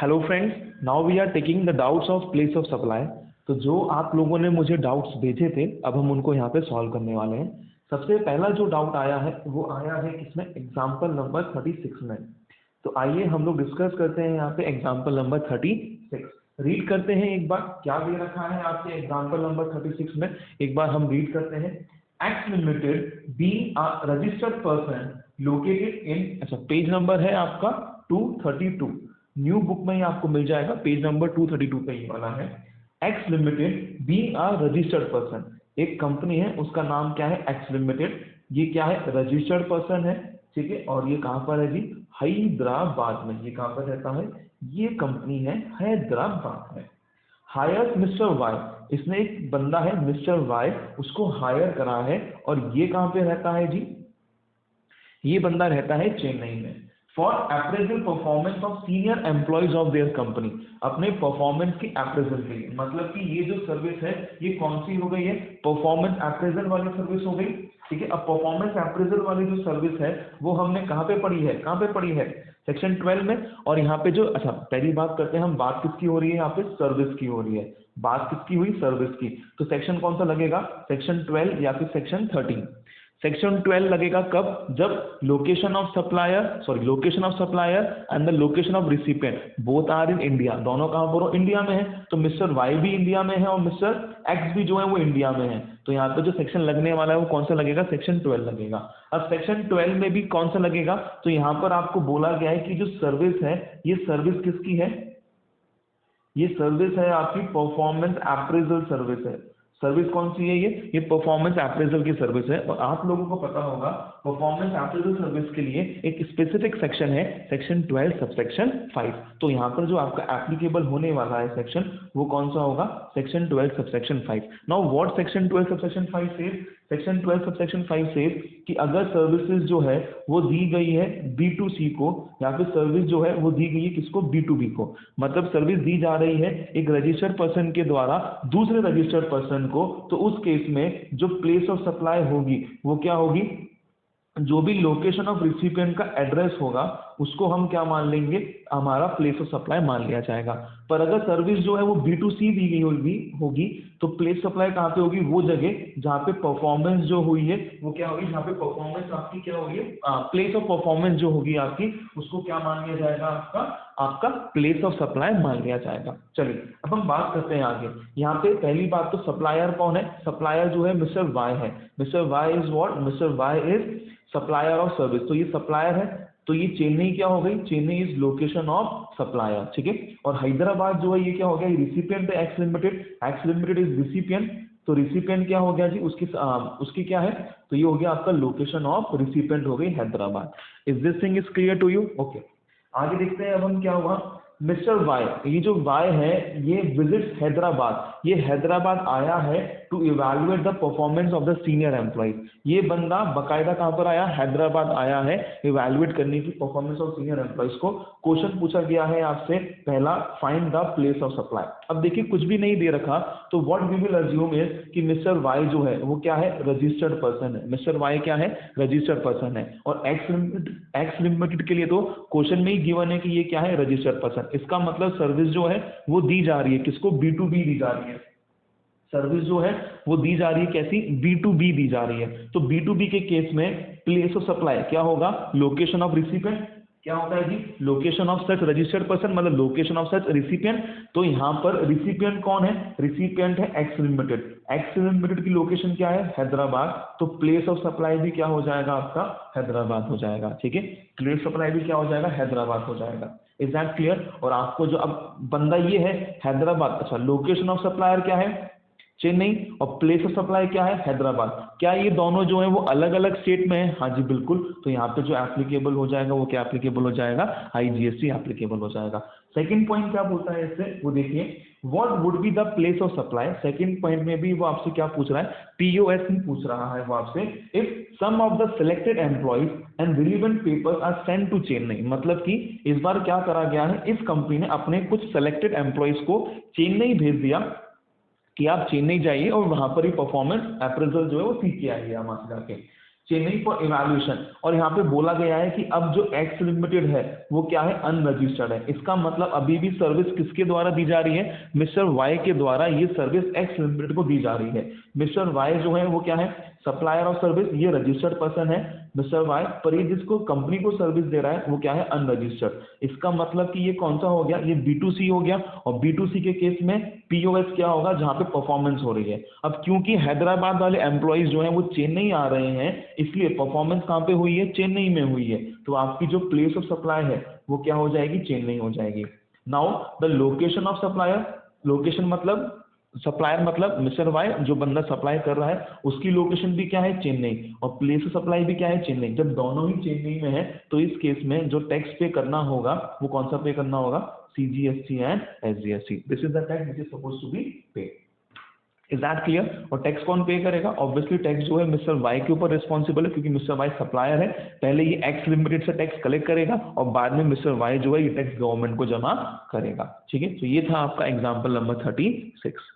Hello friends, now we are taking the doubts of place of supply. तो जो आप लोगों ने मुझे डाउट्स भेजे थे, अब हम उनको यहाँ पे सॉल्व करने वाले हैं। सबसे पहला जो डाउट आया है वो आया है किसमें, एग्जाम्पल नंबर 36 में। तो आइए हम लोग डिस्कस करते हैं यहाँ पे एग्जाम्पल नंबर 36। रीड करते हैं एक बार क्या दे रखा है आपके एग्जाम्पल नंबर 36 में। एक बार हम रीड करते हैं। X limited being a registered person located in, अच्छा पेज नंबर है आपका 232, न्यू बुक में ही आपको मिल जाएगा, पेज नंबर 232 पे ही वाला है। X limited being a registered person, एक कंपनी है उसका नाम क्या है, एक्स लिमिटेड। ये क्या है, रजिस्टर्ड पर्सन है, ठीक है। और ये कहाँ पर है जी, हैदराबाद में। ये कहाँ पर रहता है, ये कंपनी है हैदराबाद में। हायर मिस्टर वाई, इसने एक बंदा है मिस्टर वाई, उसको हायर करा है। और ये कहाँ पे रहता है जी, ये बंदा रहता है चेन्नई में। For appraisal performance of senior employees of their company, अपने परफॉर्मेंस की अप्रेजल के लिए। मतलब कि ये जो सर्विस है ये कौन सी हो गई है, परफॉर्मेंस अप्रेजल वाली सर्विस हो गई, ठीक है। अब परफॉर्मेंस अप्रेजल वाली जो सर्विस है वो हमने कहाँ पे पढ़ी है, कहाँ पे पढ़ी है, सेक्शन 12 में। और यहाँ पे जो, अच्छा पहली बात करते हैं हम, बात किसकी हो रही है यहाँ पे, सर्विस की हो रही है। बात किसकी हुई, सर्विस की। तो सेक्शन कौन सा लगेगा, सेक्शन 12 या फिर सेक्शन 13। सेक्शन 12 लगेगा कब, जब location of supplier, sorry location of supplier and the location of recipient both are in India, दोनों कहां पर हो, इंडिया में है। तो मिस्टर वाई भी इंडिया में है और मिस्टर एक्स भी जो है वो इंडिया में है। तो यहाँ पे जो सेक्शन लगने वाला है वो कौन सा लगेगा, सेक्शन 12 लगेगा। अब सेक्शन 12 में भी कौन सा लगेगा, तो यहाँ पर आपको बोला गया है कि जो सर्विस है ये सर्विस किसकी है, ये सर्विस है आपकी परफॉर्मेंस अप्रेजल सर्विस है। सर्विस कौन सी है, ये परफॉर्मेंस अप्रेजल की सर्विस है। और आप लोगों को पता होगा परफॉर्मेंस अप्रेजल सर्विस के लिए एक स्पेसिफिक सेक्शन है, सेक्शन 12 सबसेक्शन 5। तो यहाँ पर जो आपका एप्लीकेबल होने वाला है सेक्शन, वो कौन सा होगा, section 12 subsection 5। Now what section 12 subsection 5 says, section 12 subsection 5 says कि अगर सर्विसेज जो है वो दी गई है B2C को, या फिर सर्विस जो है वो दी गई है किसको, B2B को। मतलब सर्विस दी जा रही है एक रजिस्टर्ड पर्सन के द्वारा दूसरे रजिस्टर्ड पर्सन को, तो उस केस में जो प्लेस ऑफ सप्लाई होगी वो क्या होगी, जो भी लोकेशन ऑफ रिसिपिएंट का एड्रेस होगा उसको हम क्या मान लेंगे, हमारा प्लेस ऑफ सप्लाई मान लिया जाएगा। पर अगर सर्विस जो है वो B2C दी गई होगी तो प्लेस सप्लाई कहाँ पे होगी, वो जगह जहाँ पे परफॉर्मेंस जो हुई है वो क्या होगी, जहाँ पे परफॉर्मेंस आपकी क्या हुई है, प्लेस ऑफ परफॉर्मेंस जो होगी आपकी, उसको क्या मान लिया जाएगा, आपका प्लेस ऑफ सप्लाई मान लिया जाएगा। चलिए अब हम बात करते हैं आगे। यहाँ पे पहली बात तो सप्लायर कौन है, सप्लायर जो है मिस्टर वाई है। Mister Y is what, mister Y is supplier of service. तो ये सप्लायर है, तो ये चेन्नई क्या हो गई, Chennai is location of supplier, ठीक है। और हैदराबाद जो है ये क्या हो गया, रिसिपिएंट है X limited, X limited is recipient. तो रिसिपिएंट क्या हो गया जी, उसकी क्या है, तो ये हो गया आपका लोकेशन ऑफ रिसिपिएंट हो गई Hyderabad. Is this thing is clear to you, okay. आगे देखते हैं अब हम क्या हुआ। मिस्टर वाई, ये जो वाई है ये विजिट हैदराबाद, ये हैदराबाद आया है to evaluate the performance of the senior employees. ये बंदा बकायदा कहां पर आया, हैदराबाद आया है इवैल्यूएट करने की परफॉर्मेंस ऑफ सीनियर एम्प्लॉइज को। क्वेश्चन पूछा गया है आपसे पहला, find the place of supply. अब देखिए कुछ भी नहीं दे रखा, तो what we will assume is कि मिस्टर वाई जो है वो क्या है, रजिस्टर्ड पर्सन है। मिस्टर वाई क्या है, रजिस्टर्ड पर्सन है। और एक्स लिमिटेड के लिए तो क्वेश्चन में ही गिवन है कि ये क्या है, रजिस्टर्ड पर्सन। इसका मतलब सर्विस जो है वो दी जा रही है किसको, B2B दी जा रही है। सर्विस जो है वो दी जा रही है कैसी, B2B दी जा रही है। तो B2B के केस में प्लेस ऑफ सप्लाई क्या होगा, लोकेशन ऑफ रिसिपिएंट। क्या होता है जी, location of such registered person, मतलब लोकेशन ऑफ सच रिसिपिएंट। तो यहाँ पर रिसिपिएंट कौन है, रिसिपिएंट है एक्स लिमिटेड। एक्स लिमिटेड की लोकेशन क्या है, हैदराबाद। तो प्लेस ऑफ सप्लाई भी क्या हो जाएगा आपका, हैदराबाद हो जाएगा, ठीक है। प्लेस सप्लाई भी क्या हो जाएगा, हैदराबाद हो जाएगा। Is that clear. और आपको जो अब बंदा ये है हैदराबाद, अच्छा लोकेशन ऑफ सप्लायर क्या है, चेन्नई, और प्लेस ऑफ सप्लाई क्या है, हैदराबाद। क्या ये दोनों जो है वो अलग अलग स्टेट में है, हाँ जी बिल्कुल। तो यहाँ पे जो एप्लीकेबल हो जाएगा वो क्या एप्लीकेबल हो जाएगा, IGST एप्लीकेबल हो जाएगा। सेकंड पॉइंट क्या बोलता है इससे, वो देखिए, what would be the place of supply. Second point में भी वो आपसे क्या पूछ रहा है, POS नहीं पूछ रहा है वो आपसे, if some of the selected employees and relevant papers are send to Chennai. मतलब कि इस बार क्या करा गया है, इस कंपनी ने अपने कुछ सिलेक्टेड एम्प्लॉइज को चेन्नई भेज दिया कि आप चेन्नई जाइए और वहां पर ही परफॉर्मेंस अप्रेजल जो है वो सीख के आइए वहां से जाके। Chennai for evaluation. और यहाँ पे बोला गया है कि अब जो एक्स लिमिटेड है वो क्या है, अनरजिस्टर्ड है। इसका मतलब अभी भी सर्विस किसके द्वारा दी जा रही है, मिस्टर वाई के द्वारा ये सर्विस एक्स लिमिटेड को दी जा रही है। मिस्टर वाई जो है वो क्या है, सप्लायर ऑफ सर्विस, ये रजिस्टर्ड पर्सन है मिस्टर वाई, पर ये जिसको कंपनी को सर्विस दे रहा है वो क्या है, अनरजिस्टर्ड। इसका मतलब कि ये कौन सा हो गया, ये B2C हो गया। और B2C के केस में POS क्या होगा, जहां पे परफॉर्मेंस हो रही है। अब क्योंकि हैदराबाद वाले एम्प्लॉइज जो है वो चेन्नई आ रहे हैं, इसलिए परफॉर्मेंस कहाँ पे हुई है, चेन्नई में हुई है। तो आपकी जो प्लेस ऑफ सप्लाई है वो क्या हो जाएगी, चेन्नई हो जाएगी। Now the location of supplier, location मतलब सप्लायर मतलब मिस्टर वाई, जो बंदा सप्लाई कर रहा है उसकी लोकेशन भी क्या है, चेन्नई, और प्लेस ऑफ सप्लाई भी क्या है, चेन्नई। जब दोनों ही चेन्नई में है तो इस केस में जो टैक्स पे करना होगा वो कौन सा पे करना होगा, CGST and SGST। This is the tax which is suppose to be pay. Is that clear. और टैक्स कौन पे करेगा, ऑब्वियसली टैक्स जो है मिस्टर वाई के ऊपर रिस्पॉन्सिबल है, क्योंकि मिस्टर वाई सप्लायर है। पहले ये एक्स लिमिटेड से टैक्स कलेक्ट करेगा और बाद में मिस्टर वाई जो है ये टैक्स गवर्नमेंट को जमा करेगा। ठीक है, तो ये था आपका एग्जाम्पल नंबर 36।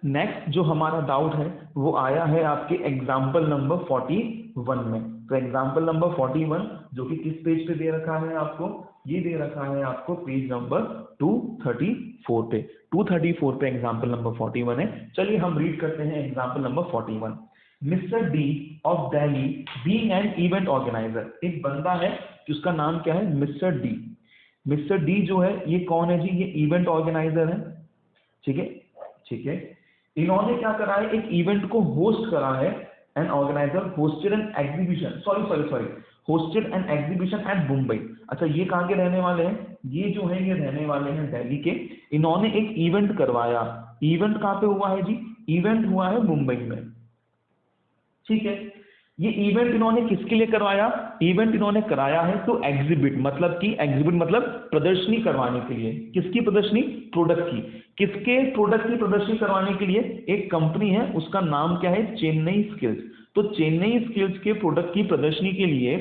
नेक्स्ट जो हमारा डाउट है वो आया है आपके एग्जाम्पल नंबर 41 में। तो एग्जाम्पल नंबर 41 जो कि किस पेज पे दे रखा है आपको, ये दे रखा है आपको पेज नंबर 234 पे। 234 पे एग्जाम्पल नंबर 41 है। चलिए हम रीड करते हैं example number 41। Mister D of Delhi being an event organiser, एक बंदा है जिसका नाम क्या है, मिस्टर डी। मिस्टर डी जो है ये कौन है जी, ये इवेंट ऑर्गेनाइजर है। ठीक है, ठीक है। इन्होंने क्या करा है, एक इवेंट को होस्ट करा है। An organiser hosted an exhibition, sorry hosted an exhibition at Mumbai. अच्छा, ये कहाँ के रहने वाले हैं, ये जो है ये रहने वाले हैं दिल्ली के। इन्होंने एक इवेंट करवाया। इवेंट कहाँ पे हुआ है जी, इवेंट हुआ है मुंबई में। ठीक है, ये इवेंट इन्होंने किसके लिए करवाया, इवेंट इन्होंने कराया है तो एग्जिबिट, मतलब कि एग्जिबिट मतलब प्रदर्शनी करवाने के लिए। किसकी प्रदर्शनी, प्रोडक्ट की। किसके प्रोडक्ट की प्रदर्शनी करवाने के लिए, एक कंपनी है उसका नाम क्या है, चेन्नई स्किल्स। तो चेन्नई स्किल्स के प्रोडक्ट की प्रदर्शनी के लिए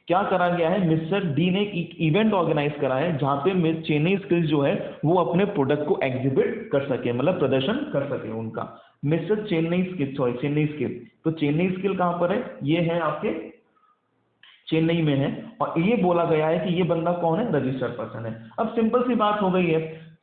क्या करा गया है, मिस्टर डी ने एक इवेंट ऑर्गेनाइज करा है जहां पे चेन्नई स्किल्स जो है वो अपने प्रोडक्ट को एग्जिबिट कर सके, मतलब प्रदर्शन कर सके उनका। Mister Chennai skill, sorry Chennai skill. तो चेन्नई स्किल कहां पर है, ये है आपके चेन्नई में है। और ये बोला गया है कि ये बंदा कौन है, रजिस्टर्ड पर्सन है। अब सिंपल सी बात हो गई है,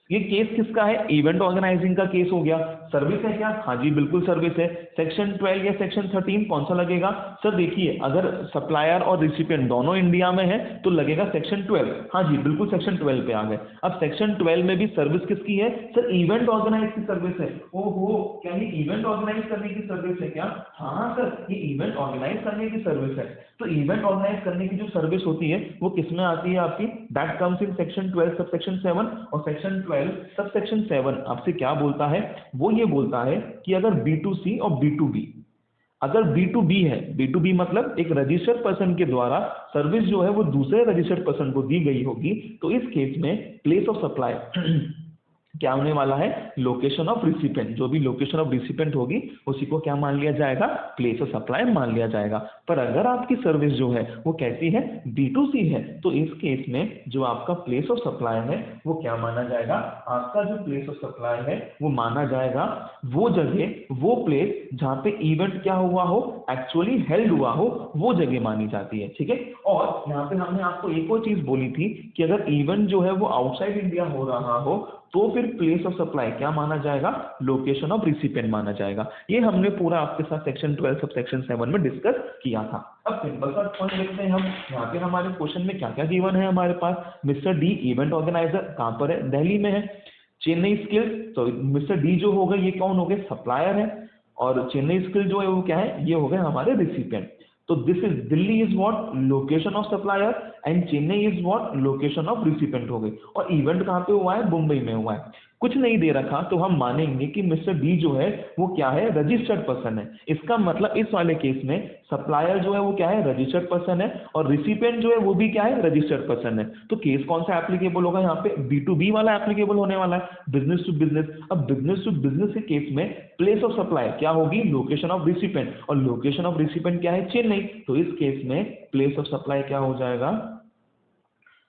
ये केस किसका है, इवेंट ऑर्गेनाइजिंग का केस हो गया। सर्विस है क्या, हाँ जी बिल्कुल सर्विस है। सेक्शन 12 या सेक्शन 13 कौन सा लगेगा, सर देखिए अगर सप्लायर और रिसिपिएंट दोनों इंडिया में है तो लगेगा सेक्शन 12। हाँ जी बिल्कुल सेक्शन 12 पे आ गए। अब सेक्शन 12 में भी सर्विस किसकी है, सर इवेंट ऑर्गेनाइज की सर्विस है। ओहो, क्या ये इवेंट ऑर्गेनाइज करने की सर्विस है क्या, हाँ सर ये इवेंट ऑर्गेनाइज करने की सर्विस है। तो इवेंट ऑर्गेनाइज करने की जो सर्विस होती है वो किसमें आती है आपकी, that comes in section 12 sub section 7। और सेक्शन 12 सब सेक्शन 7 आपसे क्या बोलता है, वो ये बोलता है कि अगर B2C और B2B, अगर B2B है, B2B मतलब एक रजिस्टर्ड पर्सन के द्वारा सर्विस जो है वो दूसरे रजिस्टर्ड पर्सन को दी गई होगी, तो इस केस में प्लेस ऑफ सप्लाई क्या होने वाला है, लोकेशन ऑफ रिसिपेंट। जो भी लोकेशन ऑफ रिसिपेंट होगी उसी को क्या मान लिया जाएगा, प्लेस ऑफ सप्लाई मान लिया जाएगा। पर अगर आपकी सर्विस जो है वो कैसी है, B2C है, तो इस केस में जो आपका प्लेस ऑफ सप्लाई है वो क्या माना जाएगा, आपका जो प्लेस ऑफ सप्लाई है वो माना जाएगा वो जगह, वो प्लेस जहां पे इवेंट क्या हुआ हो, एक्चुअली हेल्ड हुआ हो, वो जगह मानी जाती है। ठीक है, और यहाँ पे हमने आपको एक और चीज बोली थी कि अगर इवेंट जो है वो आउटसाइड इंडिया हो रहा हो तो फिर प्लेस ऑफ सप्लाई क्या माना जाएगा, लोकेशन ऑफ रिसिपिएंट माना जाएगा। ये हमने पूरा आपके साथ सेक्शन 12 सब सेक्शन 7 में डिस्कस किया था। अब सिंपल सा पॉइंट देखते हैं हम, यहाँ पे हमारे क्वेश्चन में क्या क्या गिवन है हमारे पास। मिस्टर डी इवेंट ऑर्गेनाइजर कहाँ पर है, दिल्ली में है। चेन्नई स्किल्स, तो मिस्टर डी जो हो गए ये कौन हो गए, सप्लायर है। और चेन्नई स्किल जो है वो क्या है, ये हो गए हमारे रिसिपिएंट। तो this is Delhi is what, location of supplier, and Chennai is what, location of recipient हो गई। और इवेंट कहाँ पे हुआ है, मुंबई में हुआ है। कुछ नहीं दे रखा तो हम मानेंगे कि मिस्टर डी जो है वो क्या है, रजिस्टर्ड पर्सन है। इसका मतलब इस वाले केस में सप्लायर जो है वो क्या है, रजिस्टर्ड पर्सन है, और रिसिपेंट जो है वो भी क्या है, रजिस्टर्ड पर्सन है। तो केस कौन सा एप्लीकेबल होगा, यहाँ पे B2B वाला एप्लीकेबल होने वाला है, बिजनेस टू बिजनेस। अब बिजनेस टू बिजनेस के केस में प्लेस ऑफ सप्लाई क्या होगी, लोकेशन ऑफ रिसिपेंट, और लोकेशन ऑफ रिसिपेंट क्या है, चेन्नई। तो इस केस में प्लेस ऑफ सप्लाई क्या हो जाएगा,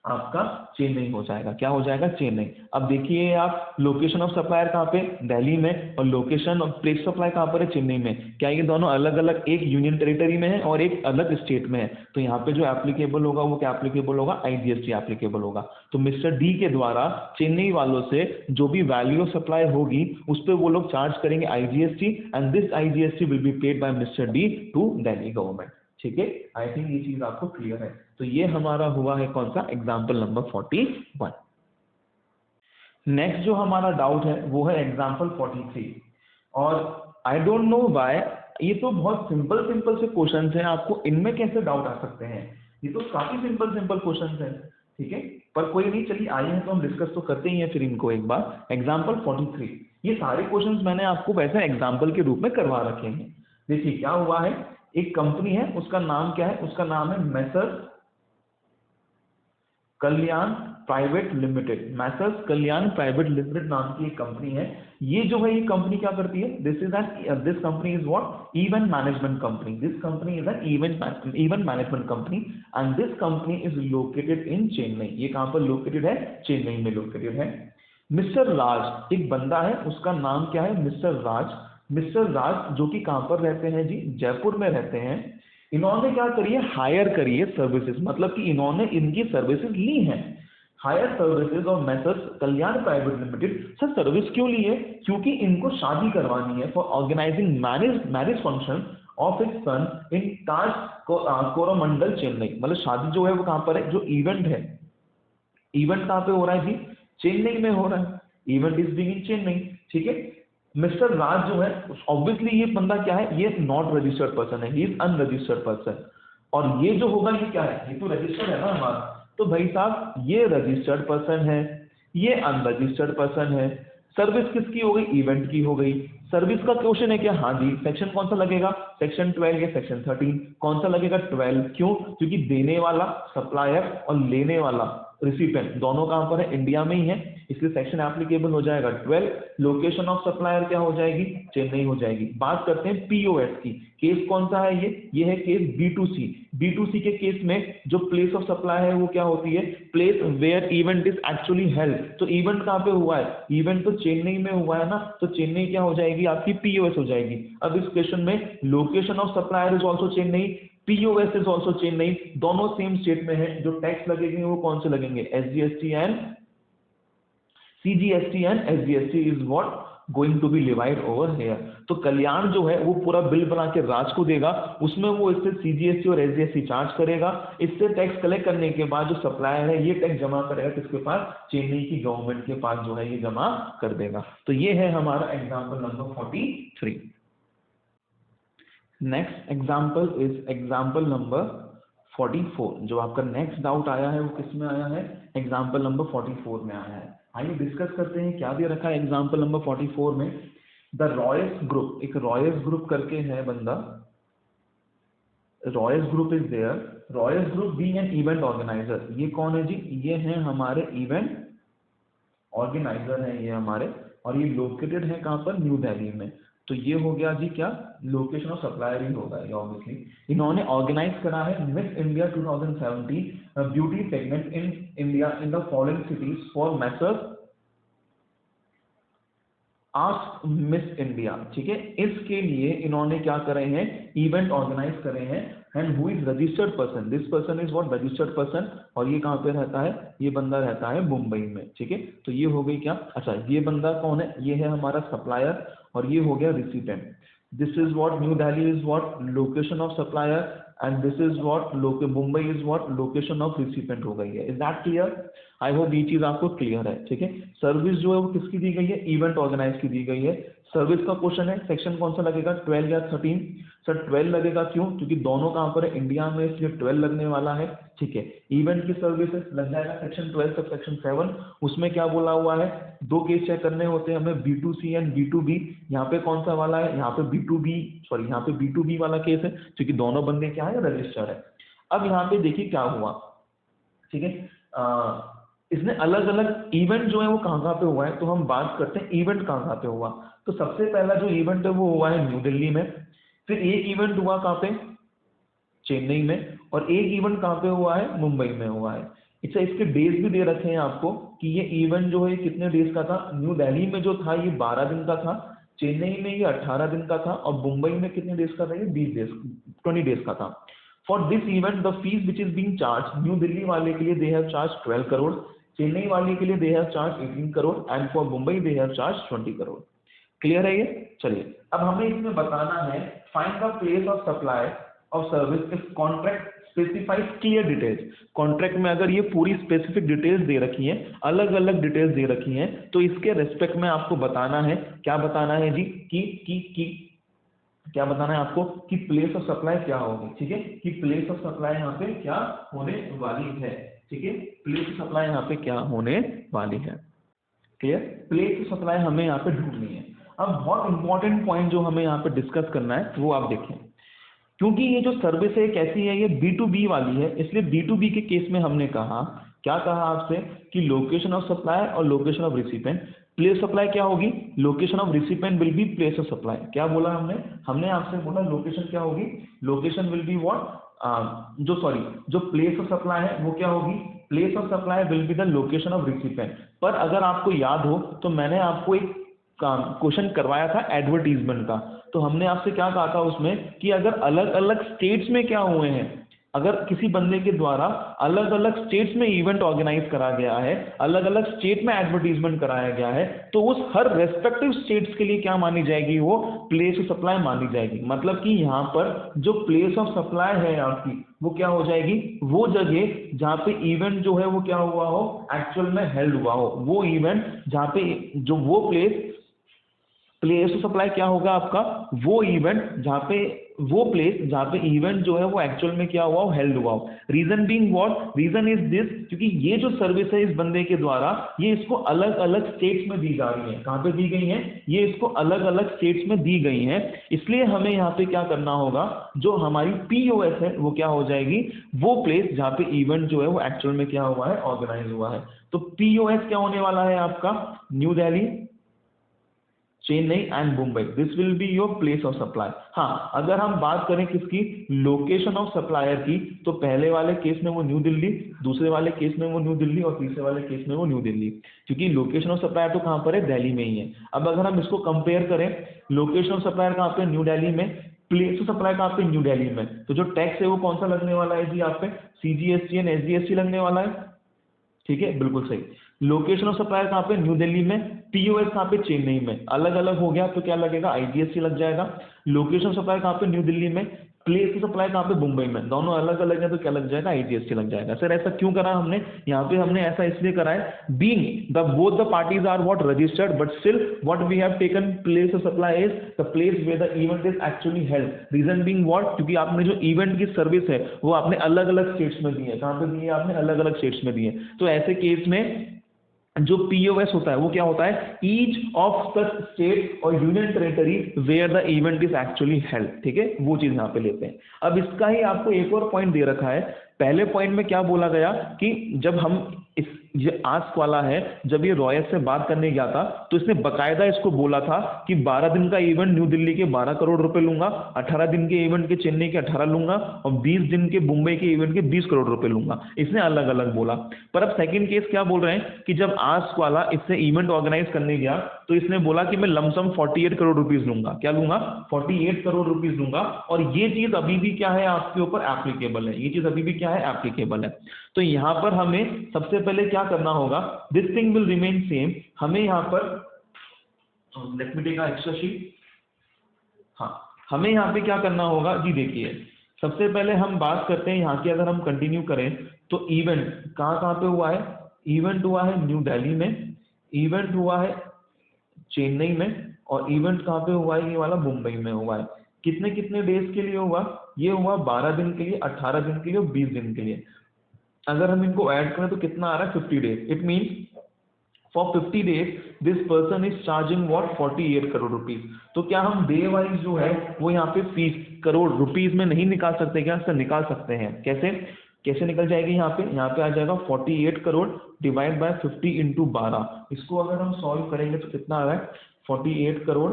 आपका चेन्नई हो जाएगा। क्या हो जाएगा? चेन्नई। अब देखिए आप, लोकेशन ऑफ सप्लायर कहाँ पे? दिल्ली में, और लोकेशन ऑफ प्लेस सप्लाई कहाँ पर है? चेन्नई में। क्या ये दोनों अलग अलग, एक यूनियन टेरिटरी में है और एक अलग स्टेट में है? तो यहाँ पे जो एप्लीकेबल होगा वो क्या एप्लीकेबल होगा? आईजीएसटी एप्लीकेबल होगा। तो मिस्टर डी के द्वारा चेन्नई वालों से जो भी वैल्यू ऑफ सप्लाई होगी उस पर वो लोग चार्ज करेंगे IGST, and this IGST will be paid by mister D to Delhi government. ठीक है, आई थिंक ये चीज आपको क्लियर है। तो ये हमारा हुआ है कौन सा? Example number 41। नेक्स्ट जो हमारा डाउट है वो है एग्जाम्पल 43। और आई डोंट नो व्हाई, ये तो बहुत सिंपल सिंपल से क्वेश्चन हैं, आपको इनमें कैसे डाउट आ सकते हैं? ये तो काफी सिंपल सिंपल क्वेश्चन हैं, ठीक है। पर कोई नहीं, चलिए आए हैं तो हम डिस्कस तो करते ही हैं फिर इनको एक बार। एग्जाम्पल 43, ये सारे क्वेश्चंस मैंने आपको वैसे एग्जाम्पल के रूप में करवा रखे हैं। देखिए क्या हुआ है, एक कंपनी है, उसका नाम क्या है? उसका नाम है Messrs Kalyan private limited. Messrs Kalyan private limited नाम की एक कंपनी है। ये जो है, ये कंपनी क्या करती है? This company is what? Event management company. This company is an event management company, and this company is located in Chennai. ये कहां पर लोकेटेड है? चेन्नई में लोकेटेड है। मिस्टर राज एक बंदा है, उसका नाम क्या है? मिस्टर राज। मिस्टर राज जो कि कहां पर रहते हैं जी? जयपुर में रहते हैं। इन्होंने क्या करी है? हायर करी है सर्विसेज, मतलब कि इन्होंने इनकी सर्विसेज ली हैं। हायर सर्विसेज और Messrs Kalyan private limited. Sir service क्यों ली है? क्योंकि इनको शादी करवानी है, for organizing marriage function of its son in Taj Coromandel Chennai. मतलब शादी जो है वो कहां पर है? जो इवेंट है, इवेंट कहां पे हो रहा है जी? चेन्नई में हो रहा है। Event is being in Chennai, ठीक है। मिस्टर राज जो है, ऑब्वियसली ये बंदा क्या है? ये नॉट रजिस्टर्ड पर्सन है, ही इज अनरजिस्टर्ड पर्सन। और ये जो होगा ये क्या है? ये तो रजिस्टर्ड है ना हमारा। तो भाई साहब ये रजिस्टर्ड पर्सन है, ये अनरजिस्टर्ड पर्सन है। सर्विस किसकी हो गई? इवेंट की हो गई। सर्विस का क्वेश्चन है क्या? हाँ जी। सेक्शन कौन सा लगेगा? सेक्शन 12 या सेक्शन 13? कौन सा लगेगा? 12। क्यों? क्योंकि देने वाला सप्लायर और लेने वाला रिसिपेंट दोनों कहां पर है? इंडिया में ही है, इसलिए सेक्शन एप्लीकेबल हो जाएगा 12। लोकेशन ऑफ सप्लायर क्या हो जाएगी? चेन्नई हो जाएगी। बात करते हैं पीओएस की। केस कौन सा है? ये है केस B2C। B2C के केस में जो प्लेस ऑफ सप्लाई है वो क्या होती है? Place where event is actually held. तो इवेंट कहां पे हुआ है? इवेंट तो चेन्नई में हुआ है ना, तो चेन्नई क्या हो जाएगी? आपकी पीओएस हो जाएगी। अब इस क्वेश्चन में location of supplier is also Chennai, POS is also Chennai, दोनों सेम स्टेट में है। जो टैक्स लगेंगे वो कौन से लगेंगे? SGST and CGST and SGST is what going to be levied over here. तो कल्याण जो है वो पूरा बिल बना के राज को देगा, उसमें वो इससे सीजीएसटी और एसजीएसटी चार्ज करेगा। इससे टैक्स कलेक्ट करने के बाद जो सप्लायर है ये टैक्स जमा करेगा किसके पास? चेन्नई की गवर्नमेंट के पास जो है ये जमा कर देगा। तो ये है हमारा example number 43। Next example is example number 44। जो आपका नेक्स्ट डाउट आया है वो किस में आया है? एग्जाम्पल नंबर 44 में आया है। आइए डिस्कस करते हैं क्या दे रखा है एग्जाम्पल नंबर 44 में। द रॉयस ग्रुप, एक रॉयस ग्रुप करके है बंदा, Royce group is there. Royce group being an event organiser. ये कौन है जी? ये हैं हमारे इवेंट ऑर्गेनाइजर हैं ये हमारे, और ये लोकेटेड है कहां पर? न्यू दिल्ली में। तो ये हो गया जी क्या? लोकेशन ऑफ सप्लायर ही होगा ये ऑब्वियसली। इन्होंने ऑर्गेनाइज करा है miss India 2017 beauty segment in India in the following cities for Messrs ask miss India, ठीक है। इसके लिए इन्होंने क्या करे हैं? इवेंट ऑर्गेनाइज करे हैं। And who is registered person? This person is what? Registered person. और ये कहां पे रहता है? ये बंदा रहता है मुंबई में, ठीक है। तो ये हो गई क्या? अच्छा, ये बंदा कौन है? ये है हमारा सप्लायर, और ये हो गया recipient. This is what? New Delhi is what? Location of supplier, and this is what? Mumbai is what? Location of recipient हो गई है। Is that clear? I hope ये चीज आपको क्लियर है, ठीक है। सर्विस जो है वो किसकी दी गई है? इवेंट ऑर्गेनाइज की दी गई है। सर्विस का क्वेश्चन है, सेक्शन कौन सा लगेगा? 12 या 13? सर 12 लगेगा। क्यों? क्योंकि दोनों कहां पर है? इंडिया में, इसलिए 12 लगने वाला है, ठीक है। इवेंट की सर्विसेज लग जाएगा सेक्शन 12 सब सेक्शन 7। उसमें क्या बोला हुआ है? दो केस चेक करने होते हैं हमें, B2C एंड B2B। यहाँ पे कौन सा वाला है? यहाँ पे B2B, सॉरी यहाँ पे B2B वाला केस है, क्योंकि दोनों बंदे क्या है? रजिस्टर है। अब यहाँ पे देखिए क्या हुआ, ठीक है। इसने अलग अलग इवेंट जो है वो कहाँ पे हुआ है, तो हम बात करते हैं इवेंट कहाँ पे हुआ। तो सबसे पहला जो इवेंट है वो हुआ है न्यू दिल्ली में। फिर एक इवेंट हुआ कहाँ पे? चेन्नई में। और एक इवेंट कहाँ पे हुआ है? मुंबई में हुआ है। अच्छा, इसके डेज भी दे रखे हैं आपको कि ये इवेंट जो है कितने डेज का था। न्यू दिल्ली में जो था ये 12 दिन का था, चेन्नई में ये 18 दिन का था, और मुंबई में कितने डेज का था, ये 20 डेज का था। For this event the fees which is being charge, new Delhi वाले के लिए they have charge 12 crore, Chennai वाले के लिए they have charge 18 crore, and for Mumbai they have charge 20 crore. Clear है ये? चलिए अब हमें इसमें बताना है find the place of supply of service if contract specifies clear details. Contract में अगर ये पूरी स्पेसिफिक डिटेल्स दे रखी हैं, अलग अलग डिटेल्स दे रखी हैं, तो इसके रेस्पेक्ट में आपको बताना है, क्या बताना है जी, कि क्या बताना है आपको कि प्लेस ऑफ सप्लाई क्या होगी। ठीक है, कि प्लेस ऑफ सप्लाई यहाँ पे क्या होने वाली है। ठीक है, प्लेस ऑफ सप्लाई यहाँ पे क्या होने वाली है। क्लियर? प्लेस ऑफ सप्लाई हमें यहाँ पे ढूंढनी है। अब बहुत इंपॉर्टेंट पॉइंट जो हमें यहाँ पे डिस्कस करना है वो आप देखें, क्योंकि ये जो सर्विस है कैसी है, ये B2B वाली है, इसलिए B2B के केस में हमने कहा, क्या कहा आपसे, कि लोकेशन ऑफ सप्लाई और location of recipient. Place supply क्या होगी, location of recipient will be place of supply. क्या बोला हमने आपसे बोला लोकेशन क्या होगी, लोकेशन विल बी व्हाट, जो प्लेस ऑफ सप्लाई है वो क्या होगी, place of supply will be the location of recipient. पर अगर आपको याद हो तो मैंने आपको एक क्वेश्चन करवाया था एडवर्टीजमेंट का, तो हमने आपसे क्या कहा था उसमें कि अगर अलग अलग स्टेट्स में क्या हुए हैं, अगर किसी बंदे के द्वारा अलग अलग स्टेट्स में इवेंट ऑर्गेनाइज करा गया है, अलग अलग स्टेट में एडवर्टीजमेंट कराया गया है, तो उस हर रेस्पेक्टिव स्टेट्स के लिए क्या मानी जाएगी, वो प्लेस ऑफ सप्लाई मानी जाएगी। मतलब कि यहाँ पर जो प्लेस ऑफ सप्लाई है आपकी, वो क्या हो जाएगी, वो जगह जहाँ पे इवेंट जो है वो क्या हुआ हो, एक्चुअल में हेल्ड हुआ हो, वो इवेंट जहाँ पे जो वो प्लेस ऑफ सप्लाई क्या होगा आपका, वो इवेंट जहाँ पे, वो प्लेस जहाँ पे इवेंट जो है वो एक्चुअल में क्या हुआ हो, हेल्ड हुआ हो। Reason being what, reason is this, क्योंकि ये जो सर्विस है इस बंदे के द्वारा ये इसको अलग अलग स्टेट्स में दी जा रही है। कहाँ पे दी गई है, ये इसको अलग अलग स्टेट्स में दी गई है। इसलिए हमें यहाँ पे क्या करना होगा, जो हमारी POS है वो क्या हो जाएगी, वो प्लेस जहाँ पे इवेंट जो है वो एक्चुअल में क्या हुआ है, ऑर्गेनाइज हुआ है। तो POS क्या होने वाला है आपका, new Delhi, Chennai and Mumbai, this will be your place of supply. हाँ, अगर हम बात करें किसकी, लोकेशन ऑफ सप्लायर की, तो पहले वाले केस में वो न्यू दिल्ली, दूसरे वाले केस में वो न्यू दिल्ली, और तीसरे वाले केस में वो न्यू दिल्ली, क्योंकि लोकेशन ऑफ सप्लायर तो कहाँ पर है, दिल्ली में ही है। अब अगर हम इसको कंपेयर करें, लोकेशन ऑफ सप्लायर कहाँ पे, न्यू दिल्ली में, प्लेस ऑफ सप्लाई कहाँ पे, न्यू दिल्ली में, तो जो टैक्स है वो कौन सा लगने वाला है जी, आप पे CGST एंड SGST लगने वाला है। ठीक है, बिल्कुल सही। लोकेशन ऑफ सप्लायर कहाँ पे, न्यू दिल्ली में, POS कहाँ पे, चेन्नई में, अलग अलग हो गया तो क्या लगेगा, IGST लग जाएगा। लोकेशन ऑफ सप्लायर कहाँ पे, न्यू दिल्ली में, प्लेस ऑफ सप्लाई कहाँ पे, मुंबई में, दोनों अलग अलग है तो क्या लग जाएगा, IGST लग जाएगा। सर ऐसा क्यों करा हमने, यहाँ पे हमने ऐसा इसलिए करा है, being the both the parties are what registered, but still what we have taken place of supply is the place where the event is actually held. Reason being what, क्योंकि आपने जो इवेंट की सर्विस है वो आपने अलग अलग states में दी है। कहाँ पे दी है आपने, अलग अलग स्टेट्स में दी है। तो ऐसे केस में जो POS होता है वो क्या होता है, ईच ऑफ सच स्टेट और union territory where the event is actually held. ठीक है, वो चीज यहाँ पे लेते हैं। अब इसका ही आपको एक और पॉइंट दे रखा है। पहले पॉइंट में क्या बोला गया कि जब हम ये आस्क वाला है, जब ये रॉयस से बात करने गया था तो इसने बकायदा इसको बोला था कि 12 दिन का इवेंट न्यू दिल्ली के 12 करोड़ रुपए लूंगा, 18 दिन के इवेंट के चेन्नई के 18 लूंगा, और 20 दिन के मुंबई के इवेंट के 20 करोड़ रुपए लूंगा। इसने अलग अलग बोला। पर अब सेकंड केस क्या बोल रहे हैं कि जब आस्क वाला इससे इवेंट ऑर्गेनाइज करने गया तो इसने बोला कि मैं लमसम 48 करोड़ रुपीज लूंगा। क्या लूंगा, 48 करोड़ रुपीज लूंगा, और ये चीज अभी भी क्या है आपके ऊपर एप्लीकेबल है, ये चीज अभी भी क्या है, एप्लीकेबल है। तो यहां पर हमें सबसे पहले क्या करना होगा, this thing will remain same. हमें यहां पर, let me take a extra sheet. हाँ, हमें यहाँ पे क्या करना होगा जी, देखिए सबसे पहले हम बात करते हैं यहाँ की। अगर हम कंटिन्यू करें तो इवेंट कहाँ कहाँ पे हुआ है, इवेंट हुआ है न्यू दिल्ली में, इवेंट हुआ है चेन्नई में, और इवेंट कहाँ पे हुआ है, ये वाला मुंबई में हुआ है। कितने कितने डेज के लिए हुआ, ये हुआ 12 दिन के लिए, 18 दिन के लिए और 20 दिन के लिए। अगर हम इनको ऐड करें तो कितना आ रहा है, 50 days. It means for 50 days this person is charging what, 48 crore rupees. तो क्या हम डे वाइज जो है वो यहाँ पे फीस करोड़ रुपीज में नहीं निकाल सकते क्या, सर निकाल सकते हैं। कैसे कैसे निकल जाएगी, यहाँ पे आ जाएगा 48 करोड़ डिवाइड बाय 50 इंटू 12। इसको अगर हम सॉल्व करेंगे तो कितना आ रहा है, 48 करोड़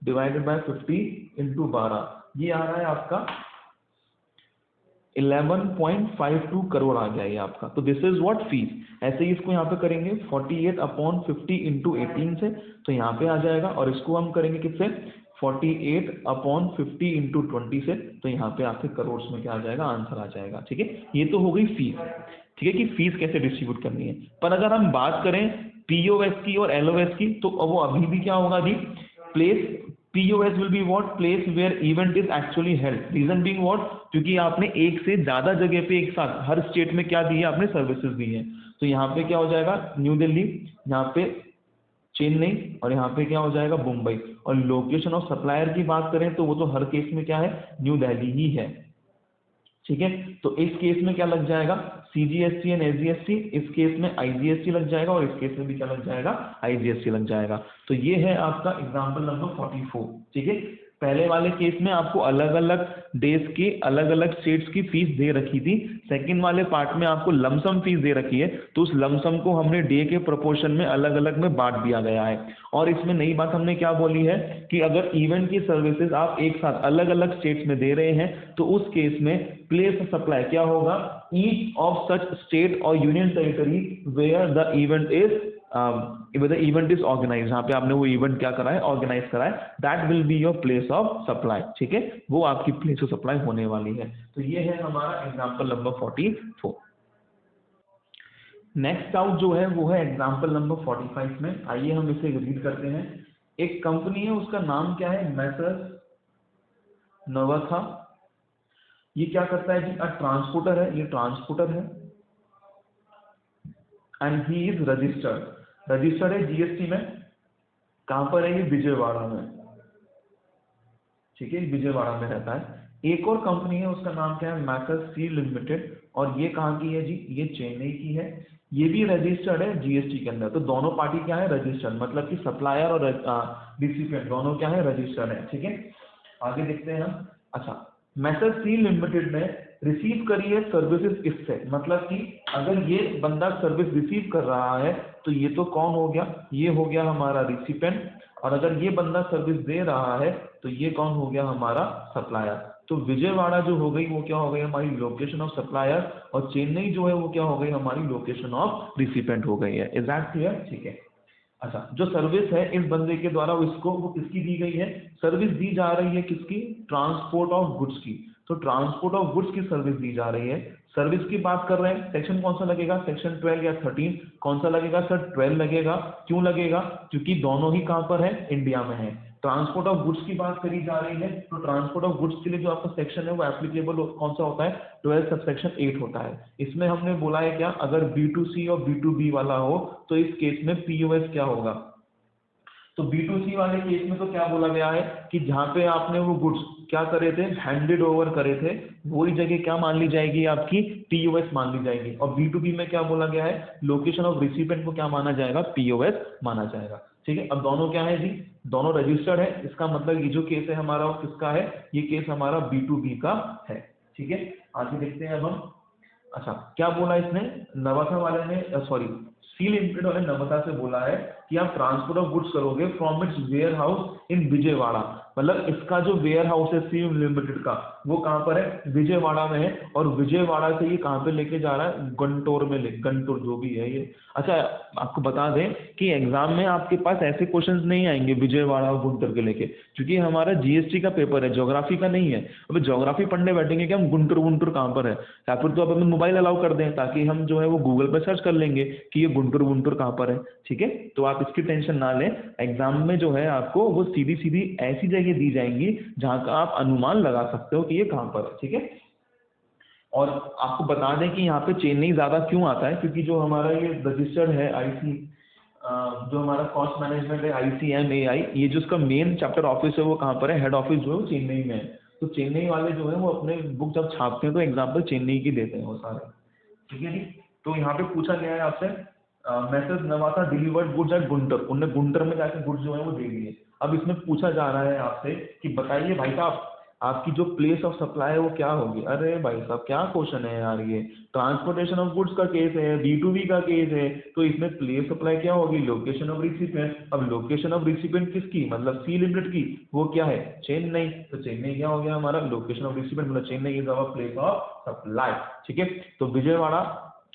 डिवाइडेड बाय 50 इंटू 12, ये आ रहा है आपका 11.52 करोड़ आ गया ये आपका। तो दिस इज व्हाट फीस। ऐसे ही इसको यहाँ पे करेंगे 48/50 इंटू 18 से, तो यहाँ पे आ जाएगा। और इसको हम करेंगे किससे, 48/50 इंटू 20 से, तो यहाँ पे आपके करोड़ में क्या आ जाएगा, आंसर आ जाएगा। ठीक है, ये तो हो गई फीस। ठीक है कि फीस कैसे डिस्ट्रीब्यूट करनी है। पर अगर हम बात करें पीओएस की और एलओएस की, तो वो अभी भी क्या होगा जी, place POS will be what, place where event is actually held. Reason being what, क्योंकि आपने एक से ज्यादा जगह पे एक साथ हर स्टेट में क्या दी है, आपने सर्विसेज दी है। तो यहाँ पे क्या हो जाएगा, न्यू दिल्ली, यहाँ पे चेन्नई, और यहाँ पे क्या हो जाएगा, मुंबई। और लोकेशन ऑफ सप्लायर की बात करें तो वो तो हर केस में क्या है, न्यू दिल्ली ही है। ठीक है, तो इस केस में क्या लग जाएगा, CGST एंड SGST, इस केस में IGST लग जाएगा, और इस केस में भी क्या लग जाएगा, IGST लग जाएगा। तो ये है आपका एग्जांपल नंबर 44। ठीक है, पहले वाले केस में आपको अलग अलग डेज की अलग अलग स्टेट्स की फीस दे रखी थी, सेकंड वाले पार्ट में आपको लमसम फीस दे रखी है, तो उस लमसम को हमने डे के प्रोपोर्शन में अलग अलग में बांट दिया गया है। और इसमें नई बात हमने क्या बोली है कि अगर इवेंट की सर्विसेज आप एक साथ अलग अलग स्टेट्स में दे रहे हैं, तो उस केस में प्लेस ऑफ सप्लाई क्या होगा, ईच ऑफ सच स्टेट और union territory where the event is organise, जहाँ पे आपने वो इवेंट क्या करा है, ऑर्गेनाइज करा है, that will be your place of supply. ठीक है, वो आपकी प्लेस ऑफ सप्लाई होने वाली है। तो ये है हमारा एग्जाम्पल नंबर 44। नेक्स्ट आउट जो है वो है एग्जाम्पल नंबर 45 में। आइए हम इसे रीड करते हैं। एक कंपनी है, उसका नाम क्या है, मैसर्स नवाथा। ये क्या करता है जी, ट्रांसपोर्टर है, ये ट्रांसपोर्टर है, एंड ही इज रजिस्टर्ड है GST में। कहां पर है ये, विजयवाड़ा में। ठीक है, विजयवाड़ा में रहता है। एक और कंपनी है, उसका नाम क्या है, मैसर्स स्टील लिमिटेड, और ये कहाँ की है जी, ये चेन्नई की है। ये भी रजिस्टर्ड है GST के अंदर। तो दोनों पार्टी क्या है, रजिस्टर्ड, मतलब कि सप्लायर और रिसिपिएंट दोनों क्या है, रजिस्टर्ड है। ठीक है, आगे देखते हैं हम। अच्छा, मैसर्स स्टील लिमिटेड ने रिसीव करी है सर्विसेज इससे, मतलब कि अगर ये बंदा सर्विस रिसीव कर रहा है तो ये तो कौन हो गया, ये हो गया हमारा रिसिपेंट, और अगर ये बंदा सर्विस दे रहा है तो ये कौन हो गया, हमारा सप्लायर। तो विजयवाड़ा जो हो गई वो क्या हो गई, हमारी लोकेशन ऑफ सप्लायर, और चेन्नई जो है वो क्या हो गई, हमारी लोकेशन ऑफ रिसिपेंट हो गई है। Is that clear? ठीक है। अच्छा, जो सर्विस है इस बंदे के द्वारा इसको वो किसकी दी गई है, सर्विस दी जा रही है किसकी, ट्रांसपोर्ट ऑफ गुड्स की। तो ट्रांसपोर्ट ऑफ गुड्स की सर्विस दी जा रही है। सर्विस की बात कर रहे हैं, सेक्शन कौन सा लगेगा, सेक्शन 12 या 13, कौन सा लगेगा सर, 12 लगेगा। क्यों लगेगा, क्योंकि दोनों ही कहां पर है, इंडिया में है। ट्रांसपोर्ट ऑफ गुड्स की बात करी जा रही है, तो ट्रांसपोर्ट ऑफ गुड्स के लिए जो आपका सेक्शन है वो एप्लीकेबल कौन सा होता है, 12 सबसेक्शन 8 होता है। इसमें हमने बोला है क्या, अगर B2C और B2B वाला हो तो इस केस में POS क्या होगा। तो B2C वाले केस में तो क्या बोला गया है कि जहां पे आपने वो गुड्स क्या करे थे, हैंडेड ओवर करे थे, वही जगह क्या मान ली जाएगी, आपकी POS मान ली जाएगी। और B2B में क्या बोला गया है, लोकेशन ऑफ रिसिपेंट को क्या माना जाएगा, POS माना जाएगा। ठीक है, अब दोनों क्या है जी, दोनों रजिस्टर्ड है। इसका मतलब ये जो केस है हमारा वो किसका है, ये केस हमारा B2B का है। ठीक है, आगे देखते हैं अब हम। अच्छा, क्या बोला इसने, नवाथा वाले ने, सॉरी स्टील लिमिटेड वाले नवाथा से बोला है कि आप ट्रांसपोर्ट ऑफ गुड्स करोगे from its warehouse in Vijayawada. मतलब इसका जो वेयर हाउस है स्टील लिमिटेड का, वो कहाँ पर है, विजयवाड़ा में है। और विजयवाड़ा से ये कहाँ पे लेके जा रहा है, गंटोर में, गंटोर जो भी है ये। अच्छा, आपको बता दें कि एग्जाम में आपके पास ऐसे क्वेश्चंस नहीं आएंगे विजयवाड़ा और गुंटूर के लेके, क्योंकि हमारा GST का पेपर है, ज्योग्राफी का नहीं है। अब ज्योग्राफी पढ़ने बैठेंगे कि हम गुंटूर वुंटूर कहाँ पर है, या फिर तो अब हमें मोबाइल अलाउ कर दें ताकि हम जो है वो गूगल पर सर्च कर लेंगे कि ये गुंटूर वुंटूर कहाँ पर है। ठीक है, तो आप इसकी टेंशन ना लें। एग्जाम में जो है आपको वो सीधी सीधी ऐसी जगह दी जाएंगी जहाँ का आप अनुमान लगा सकते हो कि ये कहाँ पर है। ठीक है, और आपको बता दें कि यहाँ पे चेन्नई ज़्यादा क्यों आता है, क्योंकि जो हमारा ये रजिस्टर्ड है जो हमारा कॉस्ट मैनेजमेंट है ICMAI, ये जो उसका मेन चैप्टर ऑफिस है वो कहाँ पर है, हेड ऑफिस जो है वो चेन्नई में है। तो चेन्नई वाले जो है वो अपने बुक जब छापते हैं तो एग्जाम्पल चेन्नई की देते हैं वो सारे। ठीक है जी, तो यहाँ पे पूछा गया है आपसे, message Navatha delivered goods at Guntur, उन्होंने गुंटर में जाकर गुड्स जो है वो दे दिए। अब इसमें पूछा जा रहा है आपसे कि बताइए भाई साहब, आपकी जो प्लेस ऑफ सप्लाई है वो क्या होगी? अरे भाई साहब क्या क्वेश्चन है यार ये, ट्रांसपोर्टेशन ऑफ गुड्स का केस है, B2B का केस है, तो इसमें प्लेस सप्लाई क्या होगी? Location of recipient. अब लोकेशन ऑफ रिसिपेंट किसकी, मतलब सी लिमिटेड की, वो क्या है? चेन्नई। तो चेन्नई क्या हो गया हमारा? लोकेशन ऑफ रिसिपेंट, मतलब Chennai is our place of supply. ठीक है, तो विजयवाड़ा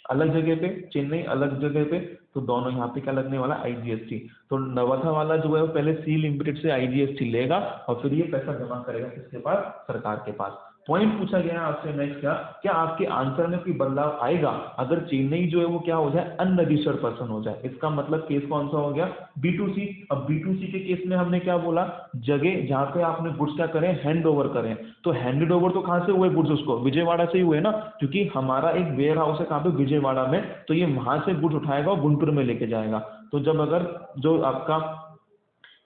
अलग जगह पे, चेन्नई अलग जगह पे, तो दोनों यहाँ पे क्या लगने वाला? IGST। तो नवाथा वाला जो है वो पहले सी लिमिटेड से IGST लेगा और फिर ये पैसा जमा करेगा किसके पास? सरकार के पास। पॉइंट पूछा गया है आपसे नेक्स्ट क्या आपके आंसर में कोई बदलाव आएगा अगर चेन्नई जो है वो क्या हो जाए? अनरजिस्टर्ड पर्सन हो जाए। इसका मतलब केस कौन सा हो गया? B2C। अब B2C के केस में हमने क्या बोला? जगह जहाँ पे आपने गुड्स क्या करें? हैंड ओवर करें। तो हैंडेड ओवर तो कहाँ से हुए गुड्स? उसको विजयवाड़ा से ही हुए ना, क्योंकि हमारा एक वेयर हाउस है कहाँ पे? विजयवाड़ा में। तो ये वहां से गुड्स उठाएगा और गुंटूर में लेके जाएगा। तो जब अगर जो आपका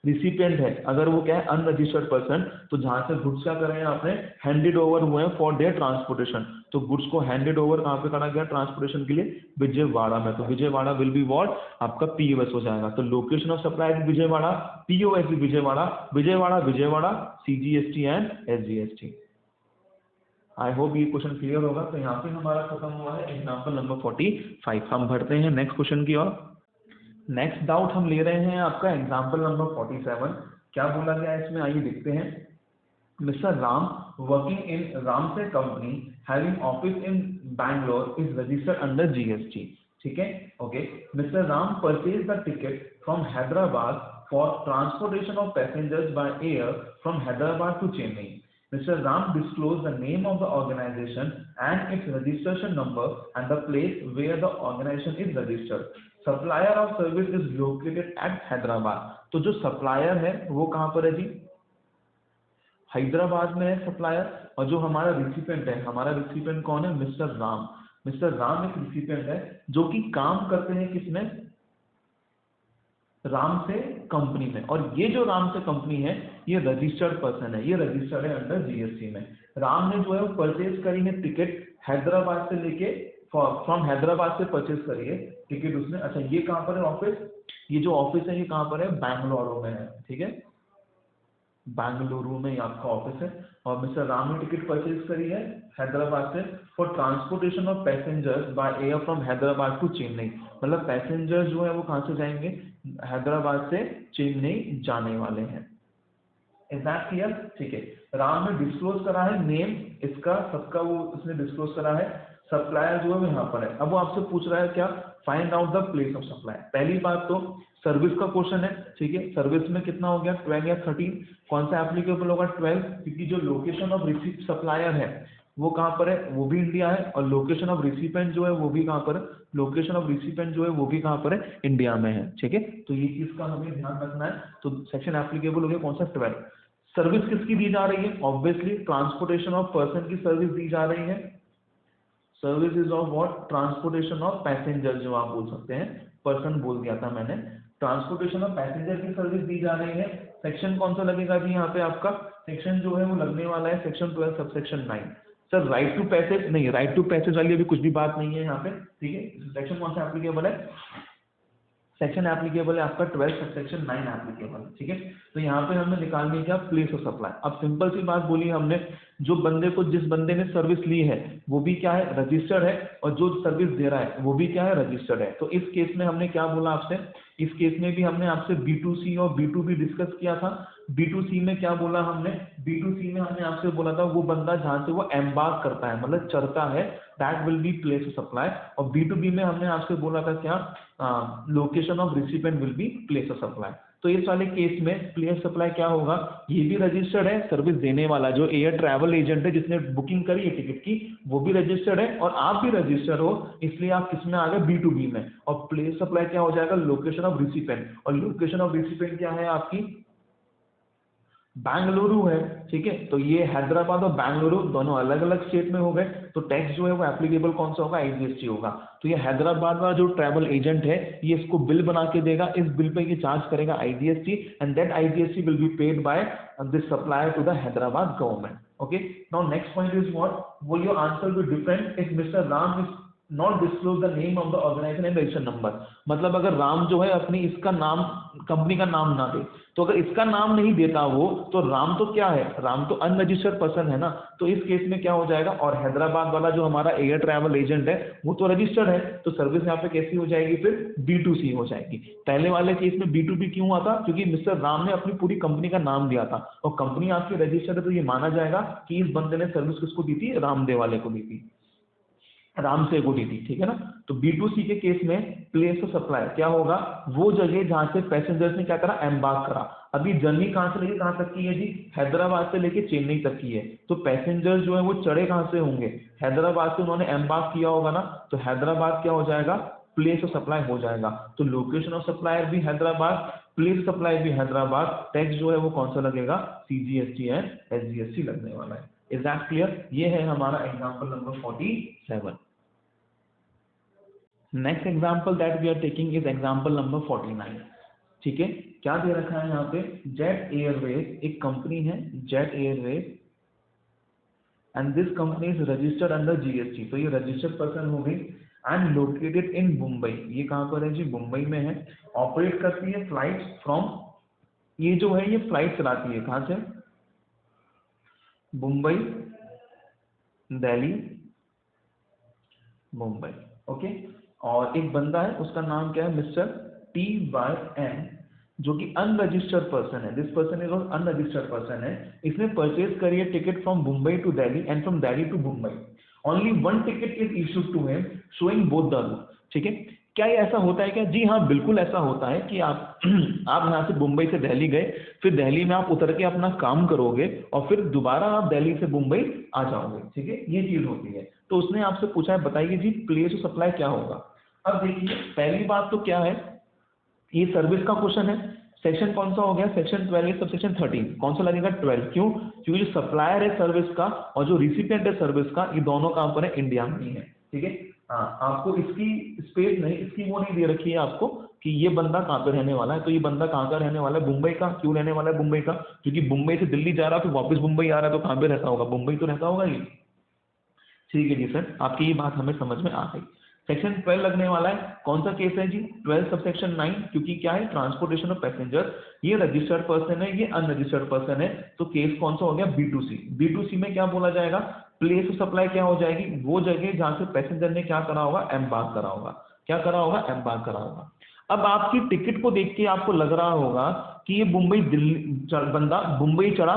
रिसिपिएंट है अगर वो क्या है? अनरजिस्टर्ड पर्सन, तो जहां से गुड्स क्या कर रहे हैं आपने? हैंडेड ओवर हुए हैं फॉर देयर ट्रांसपोर्टेशन। तो गुड्स को हैंडेड ओवर कहाँ पे करा गया ट्रांसपोर्टेशन के लिए? विजयवाड़ा में। तो विजयवाड़ा विल बी व्हाट? आपका POS हो जाएगा। तो लोकेशन ऑफ सप्लाई भी विजयवाड़ा, POS भी Vijayawada, Vijayawada Vijayawada, CGST and SGST। I hope ये क्वेश्चन क्लियर होगा। तो यहाँ पे हमारा खत्म हुआ है एग्जाम्पल नंबर 45। हम बढ़ते हैं नेक्स्ट क्वेश्चन की ओर। नेक्स्ट डाउट हम ले रहे हैं आपका एग्जाम्पल नंबर 47। क्या बोला गया है इसमें, आइए देखते हैं। Mister Ram working in Ramsay company having office in Bangalore is registered under GST। ठीक है, okay. Mister Ram purchase the ticket from Hyderabad for transportation of passengers by air from Hyderabad to Chennai. Mr. Ram disclosed the name of the organization and its registration number and the place where the organization is registered. Supplier of service is located at Hyderabad. तो जो supplier है वो कहाँ पर है जी? हैदराबाद में है supplier. और जो हमारा रिसिपेंट है, हमारा रिसिपेंट कौन है? मिस्टर राम। मिस्टर राम एक रिसिपेंट है जो कि काम करते हैं किसमें? राम से कंपनी में। और ये जो राम से कंपनी है ये रजिस्टर्ड पर्सन है, ये रजिस्टर्ड है अंडर GST में। राम ने जो है वो परचेज करी है टिकट हैदराबाद से लेके, फ्रॉम हैदराबाद से परचेज करी है टिकट उसने। अच्छा, ये कहाँ पर है ऑफिस? ये जो ऑफिस है ये कहाँ पर है? बैंगलोर में है। ठीक है, बेंगलुरु में आपका ऑफिस है। और मिस्टर राम ने टिकट परचेज करी है हैदराबाद से for transportation of passengers by air from Hyderabad to Chennai. मतलब पैसेंजर्स जो है वो कहाँ से जाएंगे? हैदराबाद से चेन्नई जाने वाले हैं। Is that clear? ठीक है, राम ने डिस्क्लोज करा है नेम इसका सबका, वो उसने डिस्क्लोज करा है। सप्लायर जो है वो यहाँ पर है। अब वो आपसे पूछ रहा है क्या? Find out the place of supply. पहली बात तो सर्विस का क्वेश्चन है। ठीक है, सर्विस में कितना हो गया? 12 या 13। कौन सा एप्लीकेबल होगा? 12, क्योंकि जो लोकेशन ऑफ रिसीप सप्लायर है वो कहाँ पर है? वो भी इंडिया है। और लोकेशन ऑफ रिसिपेंट जो है वो भी कहाँ पर है? लोकेशन ऑफ रिसिपेंट जो है वो भी कहाँ पर है? इंडिया में है। ठीक है, तो ये चीज का हमें ध्यान रखना है। तो सेक्शन एप्लीकेबल हो गया कौन सा? 12। सर्विस किसकी दी जा रही है? ऑब्वियसली ट्रांसपोर्टेशन ऑफ पर्सन की सर्विस दी जा रही है। Service is of what? Transportation of passenger, जो आप बोल सकते हैं, पर्सन बोल दिया था मैंने। ट्रांसपोर्टेशन ऑफ पैसेंजर की सर्विस दी जा रही है। सेक्शन कौन सा लगेगा जी यहाँ पे आपका? सेक्शन जो है वो लगने वाला है section 12 subsection 9। Sir right to passage नहीं, राइट टू पैसेज वाली अभी कुछ भी बात नहीं है यहाँ पे। ठीक है, सेक्शन कौन सा एप्लीकेबल है? सेक्शन एप्लीकेबल है आपका 12 सबसेक्शन 9 एप्लीकेबल। ठीक है, तो यहाँ पे हमने निकालनी है क्या? Place of supply. अब सिंपल सी बात बोली हमने, जो बंदे को, जिस बंदे ने सर्विस ली है वो भी क्या है? रजिस्टर्ड है। और जो सर्विस दे रहा है वो भी क्या है? रजिस्टर्ड है। तो इस केस में हमने क्या बोला आपसे? इस केस में भी हमने आपसे B2C और B2B डिस्कस किया था। B2C में क्या बोला हमने? B2C में हमने आपसे बोला था वो बंदा जहां से वो एम्बार्क करता है, मतलब चढ़ता है, that will be place of supply. और B2B में हमने आपसे बोला था क्या? Location of recipient will be place of supply. तो इस वाले केस में प्लेस सप्लाई क्या होगा? ये भी रजिस्टर्ड है, सर्विस देने वाला जो एयर ट्रैवल एजेंट है जिसने बुकिंग करी है टिकट की वो भी रजिस्टर्ड है, और आप भी रजिस्टर्ड हो, इसलिए आप किसमें आ गए? B2B में। और प्लेस सप्लाई क्या हो जाएगा? Location of recipient. और लोकेशन ऑफ रिसिपेंट क्या है आपकी? बेंगलुरु है। ठीक है, तो ये हैदराबाद और बेंगलुरु दोनों अलग अलग स्टेट में हो गए। तो टैक्स जो है वो एप्लीकेबल कौन सा होगा? IGST होगा। तो ये हैदराबाद का जो ट्रैवल एजेंट है ये इसको बिल बना के देगा, इस बिल पे ये चार्ज करेगा IGST, and that IGST will be paid by this supplier to the Hyderabad government. Okay, now next point is what? Will your answer be different if mister Ram is not disclose the name of the organisation and registered number. मतलब अगर राम जो है अपनी इसका नाम, company का नाम ना दे, तो अगर इसका नाम नहीं देता वो, तो राम तो क्या है, राम तो अनरजिस्टर्ड पर्सन है ना, तो इस केस में क्या हो जाएगा। और हैदराबाद वाला जो हमारा एयर ट्रैवल एजेंट है वो तो रजिस्टर्ड है, तो सर्विस यहाँ पे कैसी हो जाएगी, फिर B2C हो जाएगी। पहले वाले केस में B2B क्यों हुआ था, क्योंकि मिस्टर राम ने अपनी पूरी कंपनी का नाम दिया था, और कंपनी आपकी रजिस्टर्ड है, तो ये माना जाएगा कि इस बंदे ने सर्विस किसको दी थी, रामदेव वाले को दी थी, राम से को दी थी, ठीक है ना। तो B2C के केस में प्लेस ऑफ सप्लाई क्या होगा, वो जगह जहां से पैसेंजर्स ने क्या करा, एम्बार्क करा। अभी जर्नी कहां से लेके कहां तक की है जी, हैदराबाद से लेके चेन्नई तक की है, तो पैसेंजर्स जो है वो चढ़े कहां से होंगे, हैदराबाद से उन्होंने एम्बार्क किया होगा ना, तो हैदराबाद क्या हो जाएगा, प्लेस ऑफ सप्लाई हो जाएगा। तो लोकेशन ऑफ सप्लायर भी हैदराबाद, प्लेस सप्लाई भी हैदराबाद, टैक्स जो है वो कौन सा लगेगा, CGST एंड SGST लगने वाला है। Is that clear. ये है हमारा example number 47। Next example that we are taking is example number 49। ठीक है, क्या दे रखा है यहाँ पे, जेट एयरवेज, एक कंपनी है Jet Airways, and this company is registered under GST। तो ये रजिस्टर्ड पर्सन हो गई, एंड लोकेटेड इन मुंबई। ये कहाँ पर है जी, मुंबई में है। ऑपरेट करती है फ्लाइट फ्रॉम, ये जो है ये फ्लाइट चलाती है कहाँ से, मुंबई, दिल्ली, मुंबई। ओके, और एक बंदा है उसका नाम क्या है, मिस्टर TYN, जो कि अनरजिस्टर्ड पर्सन है। This person is unregistered person है। इसने परचेज करी है ticket from Mumbai to Delhi and from Delhi to Mumbai. Only one ticket is issued to him showing both the route. ठीक है, क्या ये ऐसा होता है क्या, जी हाँ बिल्कुल ऐसा होता है कि आप आप यहाँ से मुंबई से दिल्ली गए, फिर दिल्ली में आप उतर के अपना काम करोगे, और फिर दोबारा आप दिल्ली से मुंबई आ जाओगे। ठीक है, ये चीज होती है। तो उसने आपसे पूछा है बताइए जी प्लेस ऑफ सप्लाई क्या होगा। अब देखिए पहली बात तो क्या है, ये सर्विस का क्वेश्चन है। सेक्शन कौन सा हो गया, सेक्शन 12 सब सेक्शन 13, कौन सा लगेगा 12। क्यों, क्योंकि जो सप्लायर है सर्विस का और जो रिसिपिएंट है सर्विस का, ये दोनों कहाँ पर है, इंडिया में ही है। ठीक है, हाँ आपको इसकी स्पेस नहीं, इसकी वो नहीं दे रखी है आपको कि ये बंदा कहाँ पे रहने वाला है। तो ये बंदा कहाँ का रहने वाला है, मुंबई का। क्यों रहने वाला है मुंबई का, क्योंकि मुंबई से दिल्ली जा रहा है फिर वापस मुंबई आ रहा है, तो कहाँ पे रहता होगा, मुंबई तो रहता होगा ये। ठीक है जी सर, आपकी ये बात हमें समझ में आ गई। सेक्शन 12 लगने वाला है, कौन सा केस है जी, 12 सब सेक्शन 9, क्योंकि क्या है, ट्रांसपोर्टेशन ऑफ पैसेंजर। ये रजिस्टर्ड पर्सन है, ये अनरजिस्टर्ड पर्सन है, तो केस कौन सा हो गया, B2C। B2C में क्या बोला जाएगा, प्लेस ऑफ सप्लाई क्या हो जाएगी, वो जगह जहां से पैसेंजर ने क्या करा होगा, एम्बार्क करा होगा। क्या करा होगा, एम्बार्क करा होगा। अब आपकी टिकट को देख के आपको लग रहा होगा कि ये मुंबई दिल्ली बंदा मुंबई चढ़ा,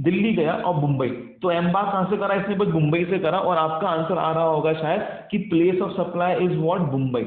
दिल्ली गया और मुंबई, तो एम्बार्क कहां से करा इसने, बस मुंबई से करा, और आपका आंसर आ रहा होगा शायद कि place of supply is what, Mumbai.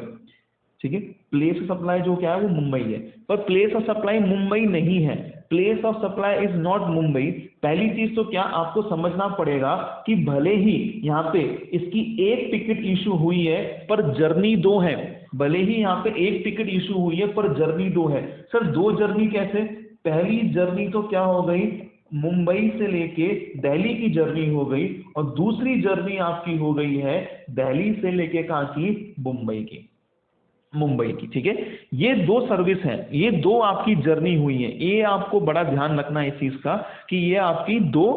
ठीक है, प्लेस ऑफ सप्लाई जो क्या है वो मुंबई है, पर प्लेस ऑफ सप्लाई मुंबई नहीं है। Place of supply is not Mumbai. पहली चीज तो क्या आपको समझना पड़ेगा कि भले ही यहाँ पे इसकी एक टिकट इशू हुई है पर जर्नी दो है, भले ही यहाँ पे एक टिकट इशू हुई है पर जर्नी दो है। सर दो जर्नी कैसे, पहली जर्नी तो क्या हो गई, मुंबई से लेके दिल्ली की जर्नी हो गई, और दूसरी जर्नी आपकी हो गई है दिल्ली से लेके कहाँ की, मुंबई की, मुंबई की। ठीक है, ये दो सर्विस हैं, ये दो आपकी जर्नी हुई है। ये आपको बड़ा ध्यान रखना है इस चीज का कि ये आपकी दो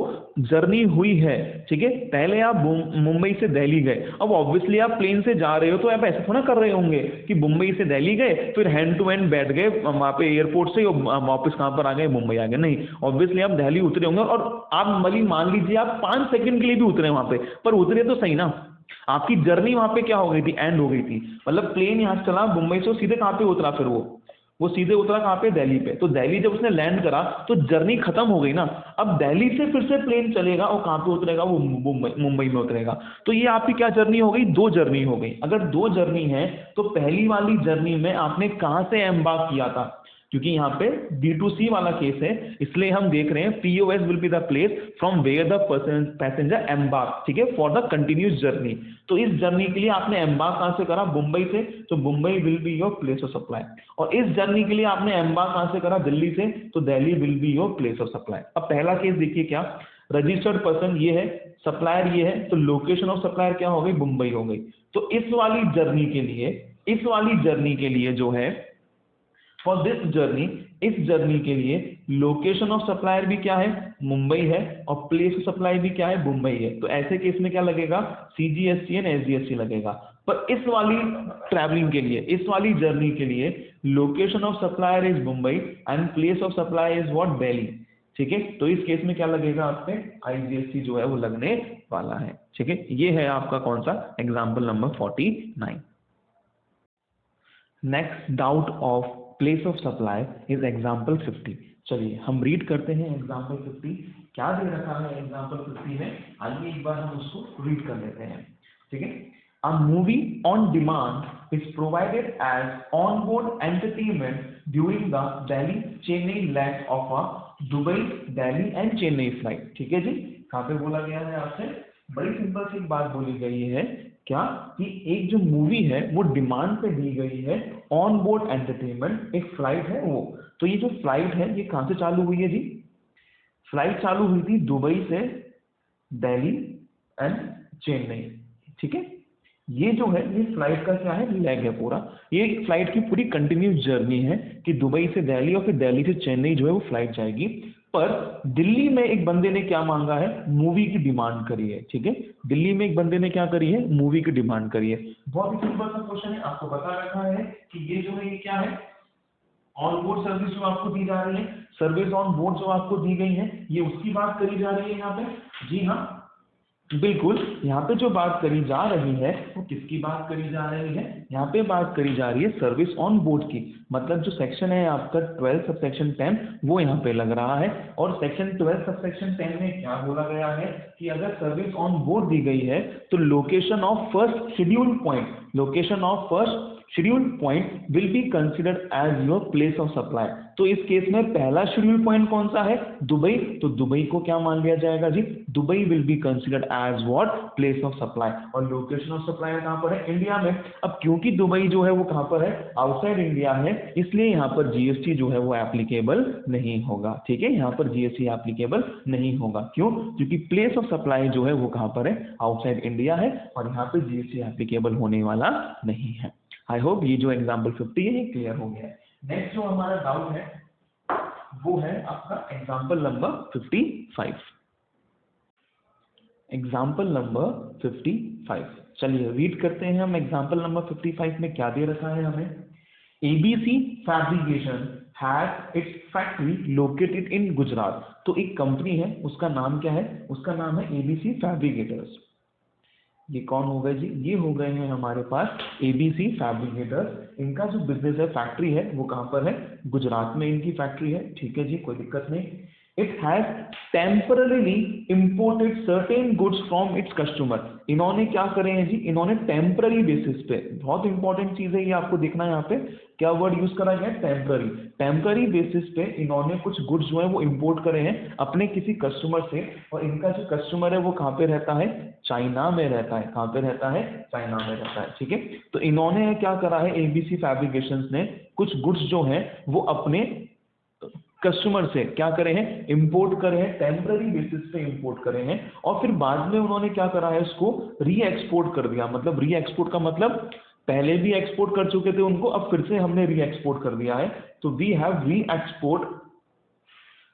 जर्नी हुई है। ठीक है, पहले आप मुंबई से दिल्ली गए, अब ऑब्वियसली आप प्लेन से जा रहे हो तो आप ऐसे थोड़ा कर रहे होंगे कि मुंबई से दिल्ली गए फिर हैंड टू हैंड बैठ गए वहां पे एयरपोर्ट से वापस कहां पर आ गए, मुंबई आ गए। नहीं, ऑब्वियसली आप दिल्ली उतरे होंगे, और आप मान लीजिए आप 5 सेकंड के लिए भी उतरे वहां पे, पर उतरे तो सही ना, आपकी जर्नी वहां पे क्या हो गई थी, एंड हो गई थी। मतलब प्लेन यहां से चला मुंबई से, सीधे कहां पे उतरा, फिर वो सीधे उतरा कहां पे, दिल्ली पे। तो दिल्ली जब उसने लैंड करा तो जर्नी खत्म हो गई ना। अब दिल्ली से फिर से प्लेन चलेगा और कहां पे उतरेगा, वो मुंबई में उतरेगा। तो ये आपकी क्या जर्नी हो गई, दो जर्नी हो गई। अगर दो जर्नी है तो पहली वाली जर्नी में आपने कहां से एम्बार्क किया था, क्योंकि यहाँ पे B2C वाला केस है, इसलिए हम देख रहे हैं POS will be the place from where the passenger embark. ठीक है, फॉर द कंटिन्यूस जर्नी। तो इस जर्नी के लिए आपने एम्बार्क कहां से करा, मुंबई से, तो Mumbai will be your place of supply. और इस जर्नी के लिए आपने एम्बार्क कहां से करा, दिल्ली से, तो Delhi will be your place of supply. अब पहला केस देखिए, क्या रजिस्टर्ड पर्सन ये है, सप्लायर ये है, तो लोकेशन ऑफ सप्लायर क्या हो गई, मुंबई हो गई। तो इस वाली जर्नी के लिए जो है, फॉर दिस जर्नी, इस जर्नी के लिए लोकेशन ऑफ सप्लायर भी क्या है, मुंबई है, और प्लेस ऑफ सप्लाई भी क्या है, मुंबई है। तो ऐसे केस में क्या लगेगा, CGST एंड SGST लगेगा। पर इस वाली ट्रैवलिंग के लिए, इस वाली जर्नी के लिए location of supplier is Mumbai and place of supply is what, Delhi. ठीक है, तो इस केस में क्या लगेगा आपसे, IGST जो है वो लगने वाला है। ठीक है, ये है आपका कौन सा, example number 49। Next doubt of place of supply is example 50। चलिए हम रीड करते हैं एग्जाम्पल 50 क्या दे रखा है एग्जाम्पल 50 में, आइए एक बार हम उसको रीड कर लेते हैं। ठीक है, a movie on demand is provided as on-board entertainment during the Delhi-Chennai leg of a Dubai, Delhi and Chennai flight। ठीक है जी, कहाँ पे बोला गया है आपसे, बड़ी सिंपल सी बात बोली गई है क्या, कि एक जो मूवी है वो डिमांड पे दी गई है, ऑन बोर्ड एंटरटेनमेंट एक फ्लाइट है वो। तो ये जो फ्लाइट है ये कहाँ से चालू हुई है जी, फ्लाइट चालू हुई थी दुबई से दिल्ली एंड चेन्नई। ठीक है, ये जो है ये फ्लाइट का क्या है, लेग है पूरा, ये फ्लाइट की पूरी कंटिन्यूस जर्नी है कि दुबई से दिल्ली और फिर दिल्ली से चेन्नई जो है वो फ्लाइट जाएगी। पर दिल्ली में एक बंदे ने क्या मांगा है, मूवी की डिमांड करी है। ठीक है, दिल्ली में एक बंदे ने क्या करी है, मूवी की डिमांड करी है। बहुत ही सिंपल सा क्वेश्चन है, आपको बता रखा है कि ये जो है ये क्या है, ऑन बोर्ड सर्विस जो आपको दी जा रही है, सर्विस ऑन बोर्ड जो आपको दी गई है, ये उसकी बात करी जा रही है यहाँ पे। जी हाँ बिल्कुल, यहाँ पे जो बात करी जा रही है वो किसकी बात करी जा रही है, यहाँ पे बात करी जा रही है सर्विस ऑन बोर्ड की। मतलब जो सेक्शन है आपका 12 सब सेक्शन 10 वो यहाँ पे लग रहा है। और सेक्शन 12 सब सेक्शन 10 में क्या बोला गया है कि अगर सर्विस ऑन बोर्ड दी गई है तो location of first scheduled point, location of first scheduled point will be considered as your place of supply. तो इस केस में पहला शेड्यूल पॉइंट कौन सा है, दुबई, तो दुबई को क्या मान लिया जाएगा जी, Dubai will be considered as what, place of supply. और लोकेशन ऑफ सप्लाई कहां पर है, इंडिया में। अब क्योंकि दुबई जो है वो कहां पर है, आउटसाइड इंडिया है, इसलिए यहां पर GST जो है वो एप्लीकेबल नहीं होगा। ठीक है, यहां पर GST एप्लीकेबल नहीं होगा, क्यों, क्योंकि प्लेस ऑफ सप्लाई जो है वो कहां पर है, आउटसाइड इंडिया है, और यहाँ पे GST एप्लीकेबल होने वाला नहीं है। आई होप ये जो एग्जाम्पल 50 है ये क्लियर हो गया है। नेक्स्ट जो हमारा डाउट है वो है आपका एग्जाम्पल नंबर 55। एग्जाम्पल नंबर 55, चलिए रीड करते हैं हम एग्जाम्पल नंबर 55 में क्या दे रखा है हमें। ABC fabrication has its factory located in Gujarat. तो एक कंपनी है, उसका नाम क्या है, उसका नाम है ABC फैब्रिकेटर्स। ये कौन हो गए जी, ये हो गए हैं हमारे पास ABC फैब्रिकेटर्स। इनका जो बिजनेस है, फैक्ट्री है, वो कहां पर है, गुजरात में इनकी फैक्ट्री है। ठीक है जी, कोई दिक्कत नहीं। It has temporarily imported certain goods from its customer. इन्होंने क्या करे हैं जी, इन्होंने टेम्पररी बेसिस पे, बहुत इंपॉर्टेंट चीज है ये आपको देखना है यहाँ पे, क्या वर्ड यूज करा गया, टेम्पररी। टेम्पररी बेसिस पे इन्होंने कुछ गुड्स जो है वो इंपोर्ट करे हैं अपने किसी कस्टमर से, और इनका जो कस्टमर है वो कहाँ पे रहता है, चाइना में रहता है। कहाँ पे रहता है, चाइना में रहता है। ठीक है, तो इन्होंने क्या करा है, ABC फैब्रिकेशंस ने कुछ गुड्स जो हैं वो अपने कस्टमर से क्या करे हैं, इंपोर्ट करे हैं, टेम्पररी बेसिस पे इंपोर्ट करे हैं, और फिर बाद में उन्होंने क्या करा है, उसको री एक्सपोर्ट कर दिया। मतलब री एक्सपोर्ट का मतलब पहले भी एक्सपोर्ट कर चुके थे उनको, अब फिर से हमने री एक्सपोर्ट कर दिया है। तो we have re-export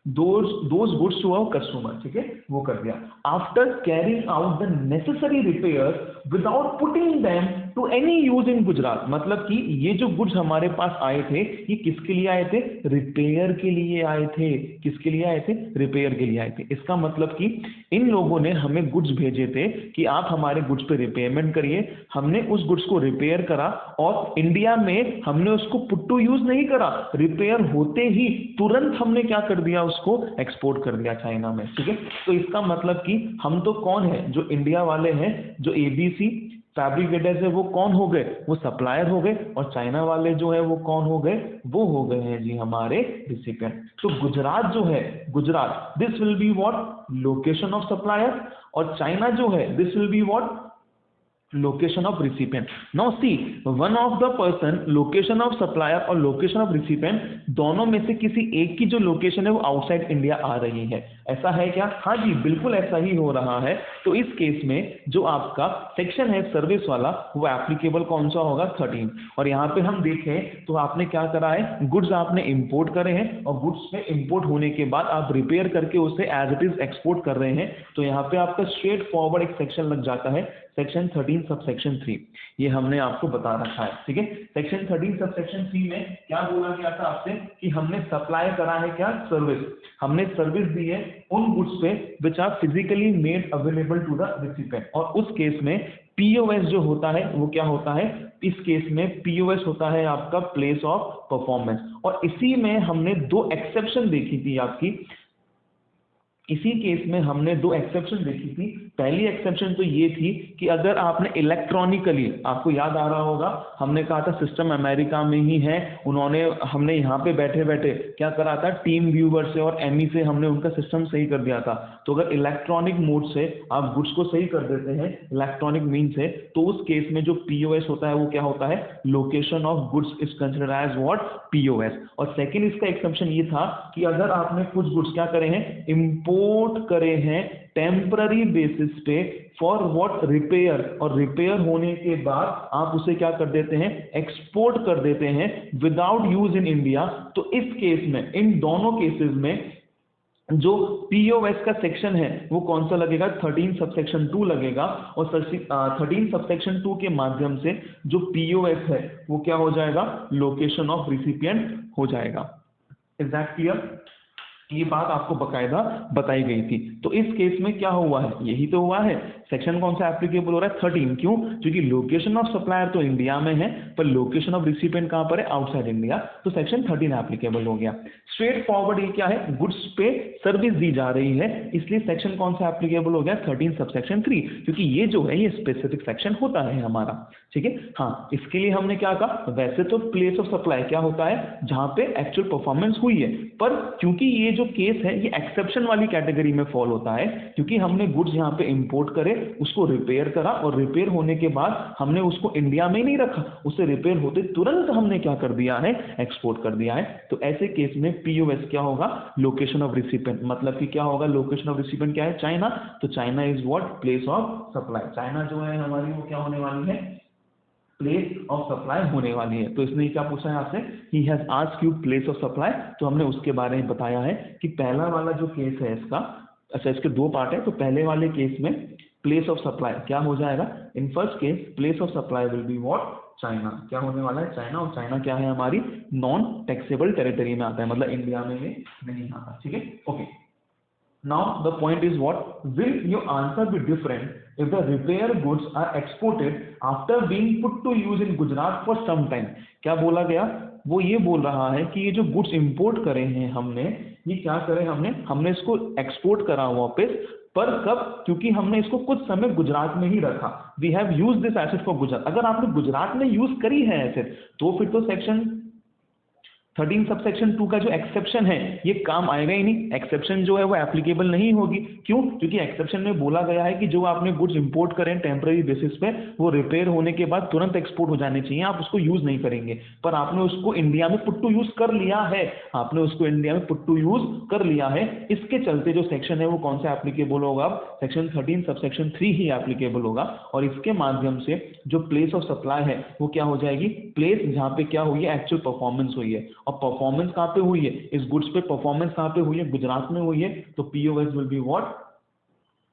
those goods to our customer। ठीक है, वो कर दिया। After carrying out the necessary repair without putting them to any use in Gujarat. मतलब कि ये जो गुड्स हमारे पास आए थे ये किसके लिए आए थे, रिपेयर के लिए आए थे। किसके लिए आए थे, रिपेयर के लिए आए थे। इसका मतलब कि इन लोगों ने हमें गुड्स भेजे थे कि आप हमारे गुड्स पे रिपेयरमेंट करिए। हमने उस गुड्स को रिपेयर करा और इंडिया में हमने उसको पुट टू यूज नहीं करा, रिपेयर होते ही तुरंत हमने क्या कर दिया, उसको एक्सपोर्ट कर दिया चाइना में। ठीक है, तो इसका मतलब कि हम तो कौन है, जो इंडिया वाले हैं, जो ABC फैब्रिकेटर्स है वो कौन हो गए, वो सप्लायर हो गए, और चाइना वाले जो है वो कौन हो गए, वो हो गए हैं जी हमारे रिसिपिएंट। तो गुजरात जो है, Gujarat, this will be what, location of supplier, और चाइना जो है this will be what, location of recipient. Now see, one of the person, location of supplier और लोकेशन ऑफ रिसिपिएंट, दोनों में से किसी एक की जो लोकेशन है वो आउटसाइड इंडिया आ रही है। ऐसा है क्या, हाँ जी बिल्कुल ऐसा ही हो रहा है। तो इस केस में जो आपका सेक्शन है सर्विस वाला वो एप्लीकेबल कौन सा होगा, 13। और यहाँ पे हम देखें तो आपने क्या करा है, गुड्स आपने इंपोर्ट करे हैं, और गुड्स में इंपोर्ट होने के बाद आप रिपेयर करके उसे एज इट इज एक्सपोर्ट कर रहे हैं। तो यहाँ पे आपका स्ट्रेट फॉरवर्ड एक सेक्शन लग जाता है, सेक्शन 13 सबसेक्शन 3, ये हमने आपको बता रखा है, ठीक है। सेक्शन 13 सबसेक्शन 3 में क्या बोला गया था आपसे कि हमने सप्लाई करा है क्या, सर्विस, हमने सर्विस दी है उन गुड्स पे which are physically made available to the recipient, और उस केस में पीओएस जो होता है वो क्या होता है, इस केस में पीओएस होता है आपका प्लेस ऑफ परफॉर्मेंस। और इसी में हमने 2 एक्सेप्शन देखी थी आपकी, इसी केस में हमने 2 एक्सेप्शन देखी थी। पहली एक्सेप्शन तो ये थी कि अगर आपने इलेक्ट्रॉनिकली, आपको याद आ रहा होगा हमने कहा था सिस्टम अमेरिका में ही है, उन्होंने, हमने यहाँ पे बैठे बैठे क्या करा था, टीम व्यूवर से और एमी से हमने उनका सिस्टम सही कर दिया था। तो अगर इलेक्ट्रॉनिक मोड से आप गुड्स को सही कर देते हैं इलेक्ट्रॉनिक मीन से, तो उस केस में जो पीओएस होता है वो क्या होता है, location of goods is considered as what, POS. और सेकेंड इसका एक्सेप्शन ये था कि अगर आपने कुछ गुड्स क्या करे हैं, इंपोर्ट करे हैं टेम्पररी बेसिस पे फॉर व्हाट, रिपेयर, और रिपेयर होने के बाद आप उसे क्या कर देते हैं, एक्सपोर्ट कर देते हैं विदाउट यूज इन इंडिया, तो इस केस में, इन दोनों केसेस में जो पीओएस का सेक्शन है वो कौन सा लगेगा, 13 सबसेक्शन 2 लगेगा। और 13 सबसेक्शन 2 के माध्यम से जो पीओएस है वो क्या हो जाएगा, लोकेशन ऑफ रिसिपिएंट हो जाएगा। Is that clear? ये बात आपको बकायदा बताई गई थी। तो इस केस में क्या हुआ है, यही तो हुआ है। सेक्शन कौन सा एप्लीकेबल हो रहा है, 13, क्यों, क्योंकि लोकेशन ऑफ सप्लायर तो इंडिया में है पर लोकेशन ऑफ रिसिपिएंट कहां पर है, आउटसाइड इंडिया, तो सेक्शन 13 एप्लीकेबल हो गया। स्ट्रेट फॉरवर्ड ये क्या है, गुड्स पे सर्विस दी जा रही है, इसलिए सेक्शन कौन सा एप्लीकेबल हो गया, 13 सबसेक्शन 3, क्योंकि ये जो है ये स्पेसिफिक सेक्शन होता है हमारा, ठीक है। हाँ, इसके लिए हमने क्या कहा, वैसे तो प्लेस ऑफ सप्लाई क्या होता है, जहां पे एक्चुअल परफॉर्मेंस हुई है, पर क्योंकि ये जो केस है ये एक्सेप्शन वाली कैटेगरी में फॉल होता है, क्योंकि हमने गुड्स यहाँ पे इंपोर्ट करे, उसको रिपेयर करा, और रिपेयर होने के बाद हमने उसको इंडिया में नहीं रखा, उसे रिपेयर होते तुरंत हमने क्या कर दिया है, एक्सपोर्ट कर दिया है। तो ऐसे केस में पीओएस क्या होगा, लोकेशन ऑफ रिसिपिएंट, मतलब कि क्या होगा, लोकेशन ऑफ रिसिपिएंट क्या है, चाइना, तो China is what, place of supply, China जो है हमारी वो क्या होने वाली है, प्लेस ऑफ सप्लाई होने वाली है। तो इसने क्या पूछा है आपसे, he has asked you place of supply, तो हमने उसके बारे में बताया है कि पहला वाला जो केस है इसका, अच्छा इसके 2 पार्ट है, तो पहले वाले केस में प्लेस ऑफ सप्लाई क्या हो जाएगा, in first case place of supply will be what, China, क्या होने वाला है, चाइना, और चाइना क्या है हमारी नॉन टैक्सेबल टेरिटरी में आता है, मतलब इंडिया में ये नहीं आता, ठीक है, okay. Now the point is what, will your answer be different if the repair goods are exported after being put to use in Gujarat for some time? क्या बोला गया, वो ये बोल रहा है कि ये जो गुड्स इंपोर्ट करे हैं हमने, ये क्या करे, हमने इसको एक्सपोर्ट करा वापस, पर कब, क्योंकि हमने इसको कुछ समय गुजरात में ही रखा, we have use this asset for Gujarat. अगर आपने गुजरात में यूज करी है एसेट, तो फिर तो सेक्शन 13 सबसेक्शन 2 का जो एक्सेप्शन है ये काम आएगा ही नहीं, एक्सेप्शन जो है वो एप्लीकेबल नहीं होगी, क्यों, क्योंकि एक्सेप्शन में बोला गया है कि जो आपने गुड्स इंपोर्ट करें टेम्पररी बेसिस पे, वो रिपेयर होने के बाद तुरंत एक्सपोर्ट हो जाने चाहिए, आप उसको यूज नहीं करेंगे, पर आपने उसको इंडिया में पुट टू यूज कर लिया है, आपने उसको इंडिया में पुट टू यूज कर लिया है, इसके चलते जो सेक्शन है वो कौन सा एप्लीकेबल होगा, सेक्शन 13 सबसेक्शन 3 ही एप्लीकेबल होगा, और इसके माध्यम से जो प्लेस ऑफ सप्लाई है वो क्या हो जाएगी, प्लेस जहां पे क्या हुई है, एक्चुअल परफॉर्मेंस हुई है, और परफॉर्मेंस कहां पे हुई है, इस गुड्स पे परफॉर्मेंस कहां पे हुई है, गुजरात में हुई है, तो POS will be what,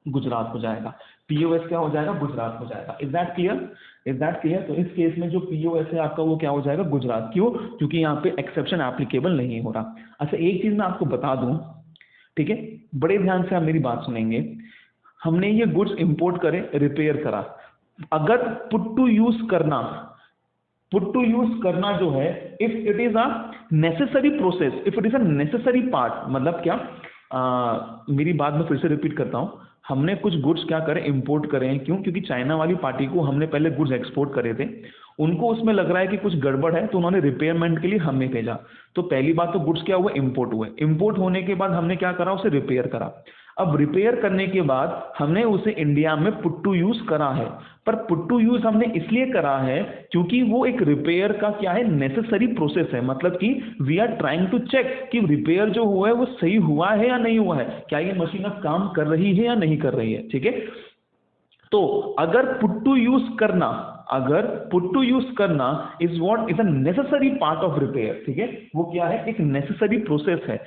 Gujarat हो जाएगा, पीओएस क्या हो जाएगा, गुजरात हो जाएगा। Is that clear, is that clear? तो इस केस में जो पीओएस है आपका वो क्या हो जाएगा, गुजरात, क्यों, क्योंकि यहाँ पे एक्सेप्शन एप्लीकेबल नहीं हो रहा। अच्छा एक चीज मैं आपको बता दूं, ठीक है, बड़े ध्यान से आप मेरी बात सुनेंगे, हमने ये गुड्स इंपोर्ट करे, रिपेयर करा, अगर पुट टू यूज करना जो है, if it is a necessary process, if it is a necessary part, मतलब क्या, मेरी बात में फिर से रिपीट करता हूं, हमने कुछ गुड्स क्या करें, इंपोर्ट करें, क्यों, क्योंकि चाइना वाली पार्टी को हमने पहले गुड्स एक्सपोर्ट करे थे, उनको उसमें लग रहा है कि कुछ गड़बड़ है, तो उन्होंने रिपेयरमेंट के लिए हमें भेजा। तो पहली बात तो गुड्स क्या हुआ, इंपोर्ट हुए, इंपोर्ट होने के बाद हमने क्या करा, उसे रिपेयर करा, अब रिपेयर करने के बाद हमने उसे इंडिया में पुट टू यूज करा है, पर पुट टू यूज हमने इसलिए करा है क्योंकि वो एक रिपेयर का क्या है, नेसेसरी प्रोसेस है, मतलब कि we are trying to check कि रिपेयर जो हुआ है वो सही हुआ है या नहीं हुआ है, क्या ये मशीन अब काम कर रही है या नहीं कर रही है, ठीक है। तो अगर पुट टू यूज करना is what, is a necessary part of repair, ठीक है, वो क्या है, एक नेसेसरी प्रोसेस है,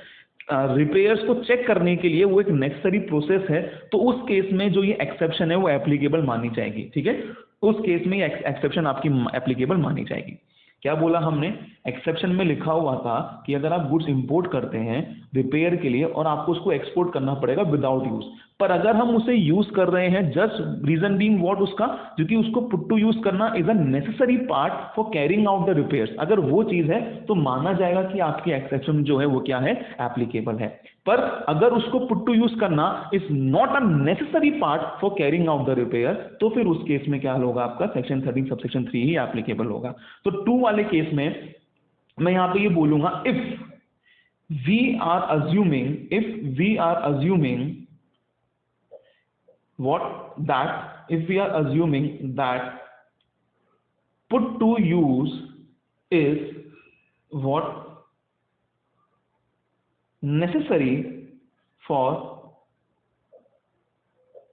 रिपेयर्स को चेक करने के लिए वो एक नेसेसरी प्रोसेस है, तो उस केस में जो ये एक्सेप्शन है वो एप्लीकेबल मानी जाएगी। ठीक है, उस केस में ये एक्सेप्शन आपकी एप्लीकेबल मानी जाएगी। क्या बोला हमने, एक्सेप्शन में लिखा हुआ था कि अगर आप गुड्स इंपोर्ट करते हैं रिपेयर के लिए और आपको उसको एक्सपोर्ट करना पड़ेगा विदाउट यूज, पर अगर हम उसे यूज कर रहे हैं जस्ट रीजन बीइंग व्हाट उसका, क्योंकि उसको पुट टू यूज करना is a necessary part for carrying out the repairs, अगर वो चीज है तो माना जाएगा कि आपकी एक्सेप्शन जो है वो क्या है, एप्लीकेबल है। पर अगर उसको पुट टू यूज करना is not a necessary part for carrying out the repair, तो फिर उस केस में क्या होगा, आपका सेक्शन 13 सबसेक्शन 3 ही एप्लीकेबल होगा। तो 2 वाले केस में मैं यहां पे ये बोलूंगा, if we are assuming what that if we are assuming that put to use is what necessary for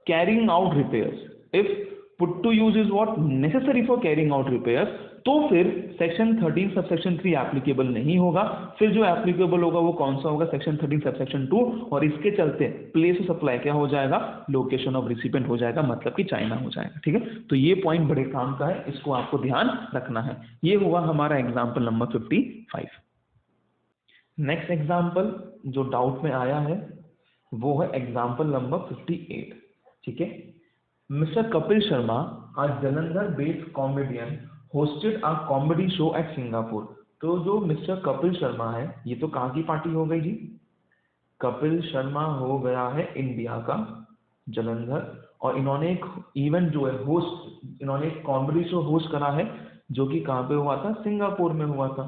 carrying out repairs, if put to use is what necessary for carrying out repairs, तो फिर section 13 subsection 3 applicable नहीं होगा। फिर जो applicable होगा वो कौन सा होगा, सेक्शन 13 सबसेक्शन 2, और इसके चलते प्लेस ऑफ सप्लाई क्या हो जाएगा, लोकेशन ऑफ रिसिपेंट हो जाएगा, मतलब कि चाइना हो जाएगा। ठीक है, तो ये पॉइंट बड़े काम का है, इसको आपको ध्यान रखना है। ये हुआ हमारा एग्जाम्पल नंबर 55। नेक्स्ट एग्जाम्पल जो डाउट में आया है वो है एग्जाम्पल नंबर 58। ठीक है, mister Kapil Sharma, a Jalandhar based comedian, hosted a comedy show at Singapore. तो जो मिस्टर कपिल शर्मा है, ये तो कहाँ की पार्टी हो गई जी, कपिल शर्मा हो गया है इंडिया का, जालंधर, और इन्होंने एक इवेंट जो है होस्ट, इन्होंने एक कॉमेडी शो होस्ट करा है जो कि कहाँ पे हुआ था, सिंगापुर में हुआ था।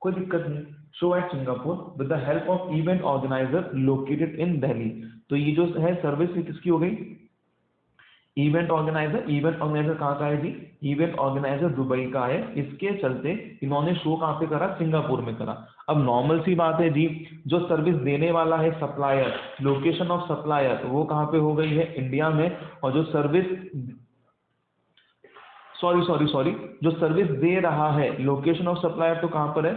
कोई दिक्कत नहीं, show at Singapore with the help of event organiser located in Delhi. तो ये जो है सर्विस किसकी हो गई, इवेंट ऑर्गेनाइजर कहाँ का है जी, इवेंट ऑर्गेनाइजर दुबई का है। इसके चलते इन्होंने शो कहाँ पे करा, सिंगापुर में करा। अब नॉर्मल सी बात है जी, जो सर्विस देने वाला है सप्लायर, लोकेशन ऑफ सप्लायर वो कहाँ पे हो गई है, इंडिया में, और जो सर्विस सॉरी जो सर्विस दे रहा है, लोकेशन ऑफ सप्लायर तो कहाँ पर है,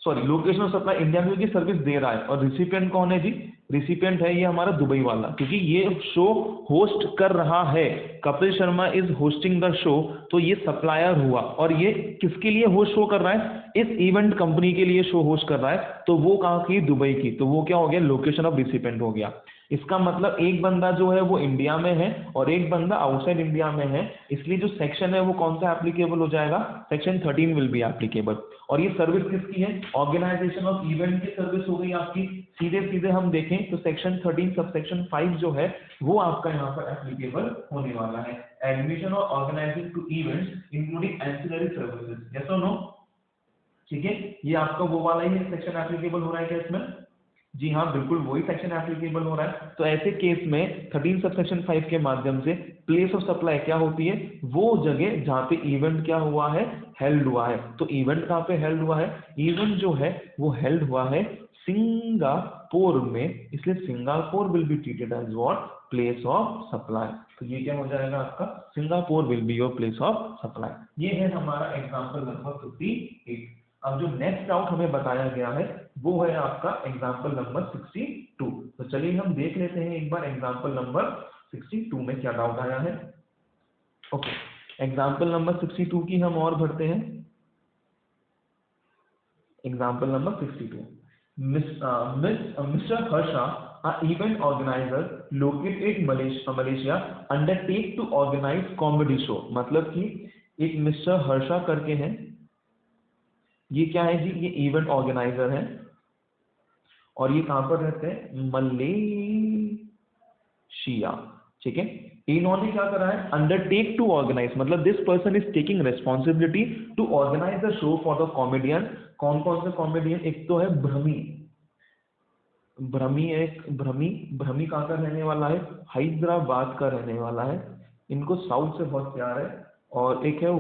लोकेशन ऑफ सप्लाई इंडिया में, क्योंकि सर्विस दे रहा है। और रिसिपिएंट कौन है जी, रिसिपिएंट है ये हमारा दुबई वाला, क्योंकि ये शो होस्ट कर रहा है, Kapil Sharma is hosting the show, तो ये सप्लायर हुआ। और ये किसके लिए होस्ट शो कर रहा है, इस इवेंट कंपनी के लिए शो होस्ट कर रहा है, तो वो कहाँ की, दुबई की, तो वो क्या हो गया, लोकेशन ऑफ रिसिपिएंट हो गया। इसका मतलब एक बंदा जो है वो इंडिया में है और एक बंदा आउटसाइड इंडिया में है, इसलिए जो सेक्शन है वो कौन सा एप्लीकेबल हो जाएगा, सेक्शन 13 विल बी एप्लीकेबल। और ये सर्विस किसकी है, ऑर्गेनाइजेशन ऑफ इवेंट की सर्विस हो गई आपकी। सीधे हम देखें तो सेक्शन 13 सबसेक्शन 5 जो है वो आपका यहाँ पर एप्लीकेबल होने वाला है, एडमिशन और organising to events including ancillary services, yes और नो। ठीक है, ये आपका वो वाला ही सेक्शन एप्लीकेबल हो रहा है क्या इसमें, जी हाँ बिल्कुल वही सेक्शन एप्लीकेबल हो रहा है। तो ऐसे केस में 13 सबसेक्शन 5 के माध्यम से प्लेस ऑफ सप्लाई क्या होती है, वो जगह जहाँ पे इवेंट क्या हुआ है, हेल्ड हुआ है। तो इवेंट कहाँ पे हेल्ड हुआ है, इवेंट जो है वो हेल्ड हुआ है सिंगापुर में, इसलिए Singapore will be treated as what, place of supply. तो ये क्या हो जाएगा आपका, Singapore will be your place of supply. ये है हमारा एग्जाम्पल नंबर 58। अब जो नेक्स्ट डाउट हमें बताया गया है वो है आपका एग्जाम्पल नंबर 62। तो चलिए हम देख लेते हैं एक बार एग्जाम्पल नंबर 62 में क्या डाउट आया है। ओके, एग्जाम्पल नंबर 62 की हम और भरते हैं। Example number 62, mister Harsha, a event organizer located in Malaysia undertake to organize comedy show। मतलब कि एक मिस्टर हर्षा करके हैं, ये क्या है जी, ये इवेंट ऑर्गेनाइजर है और ये कहां पर रहते हैं, मलेशिया। ठीक है, इन्होंने क्या करा है, अंडरटेक टू ऑर्गेनाइज, मतलब this person is taking responsibility to organise the show for the comedian. कौन कौन से कॉमेडियन, एक तो है भ्रमी कहाँ का रहने वाला है, हैदराबाद का रहने वाला है, इनको साउथ से बहुत प्यार है। और एक है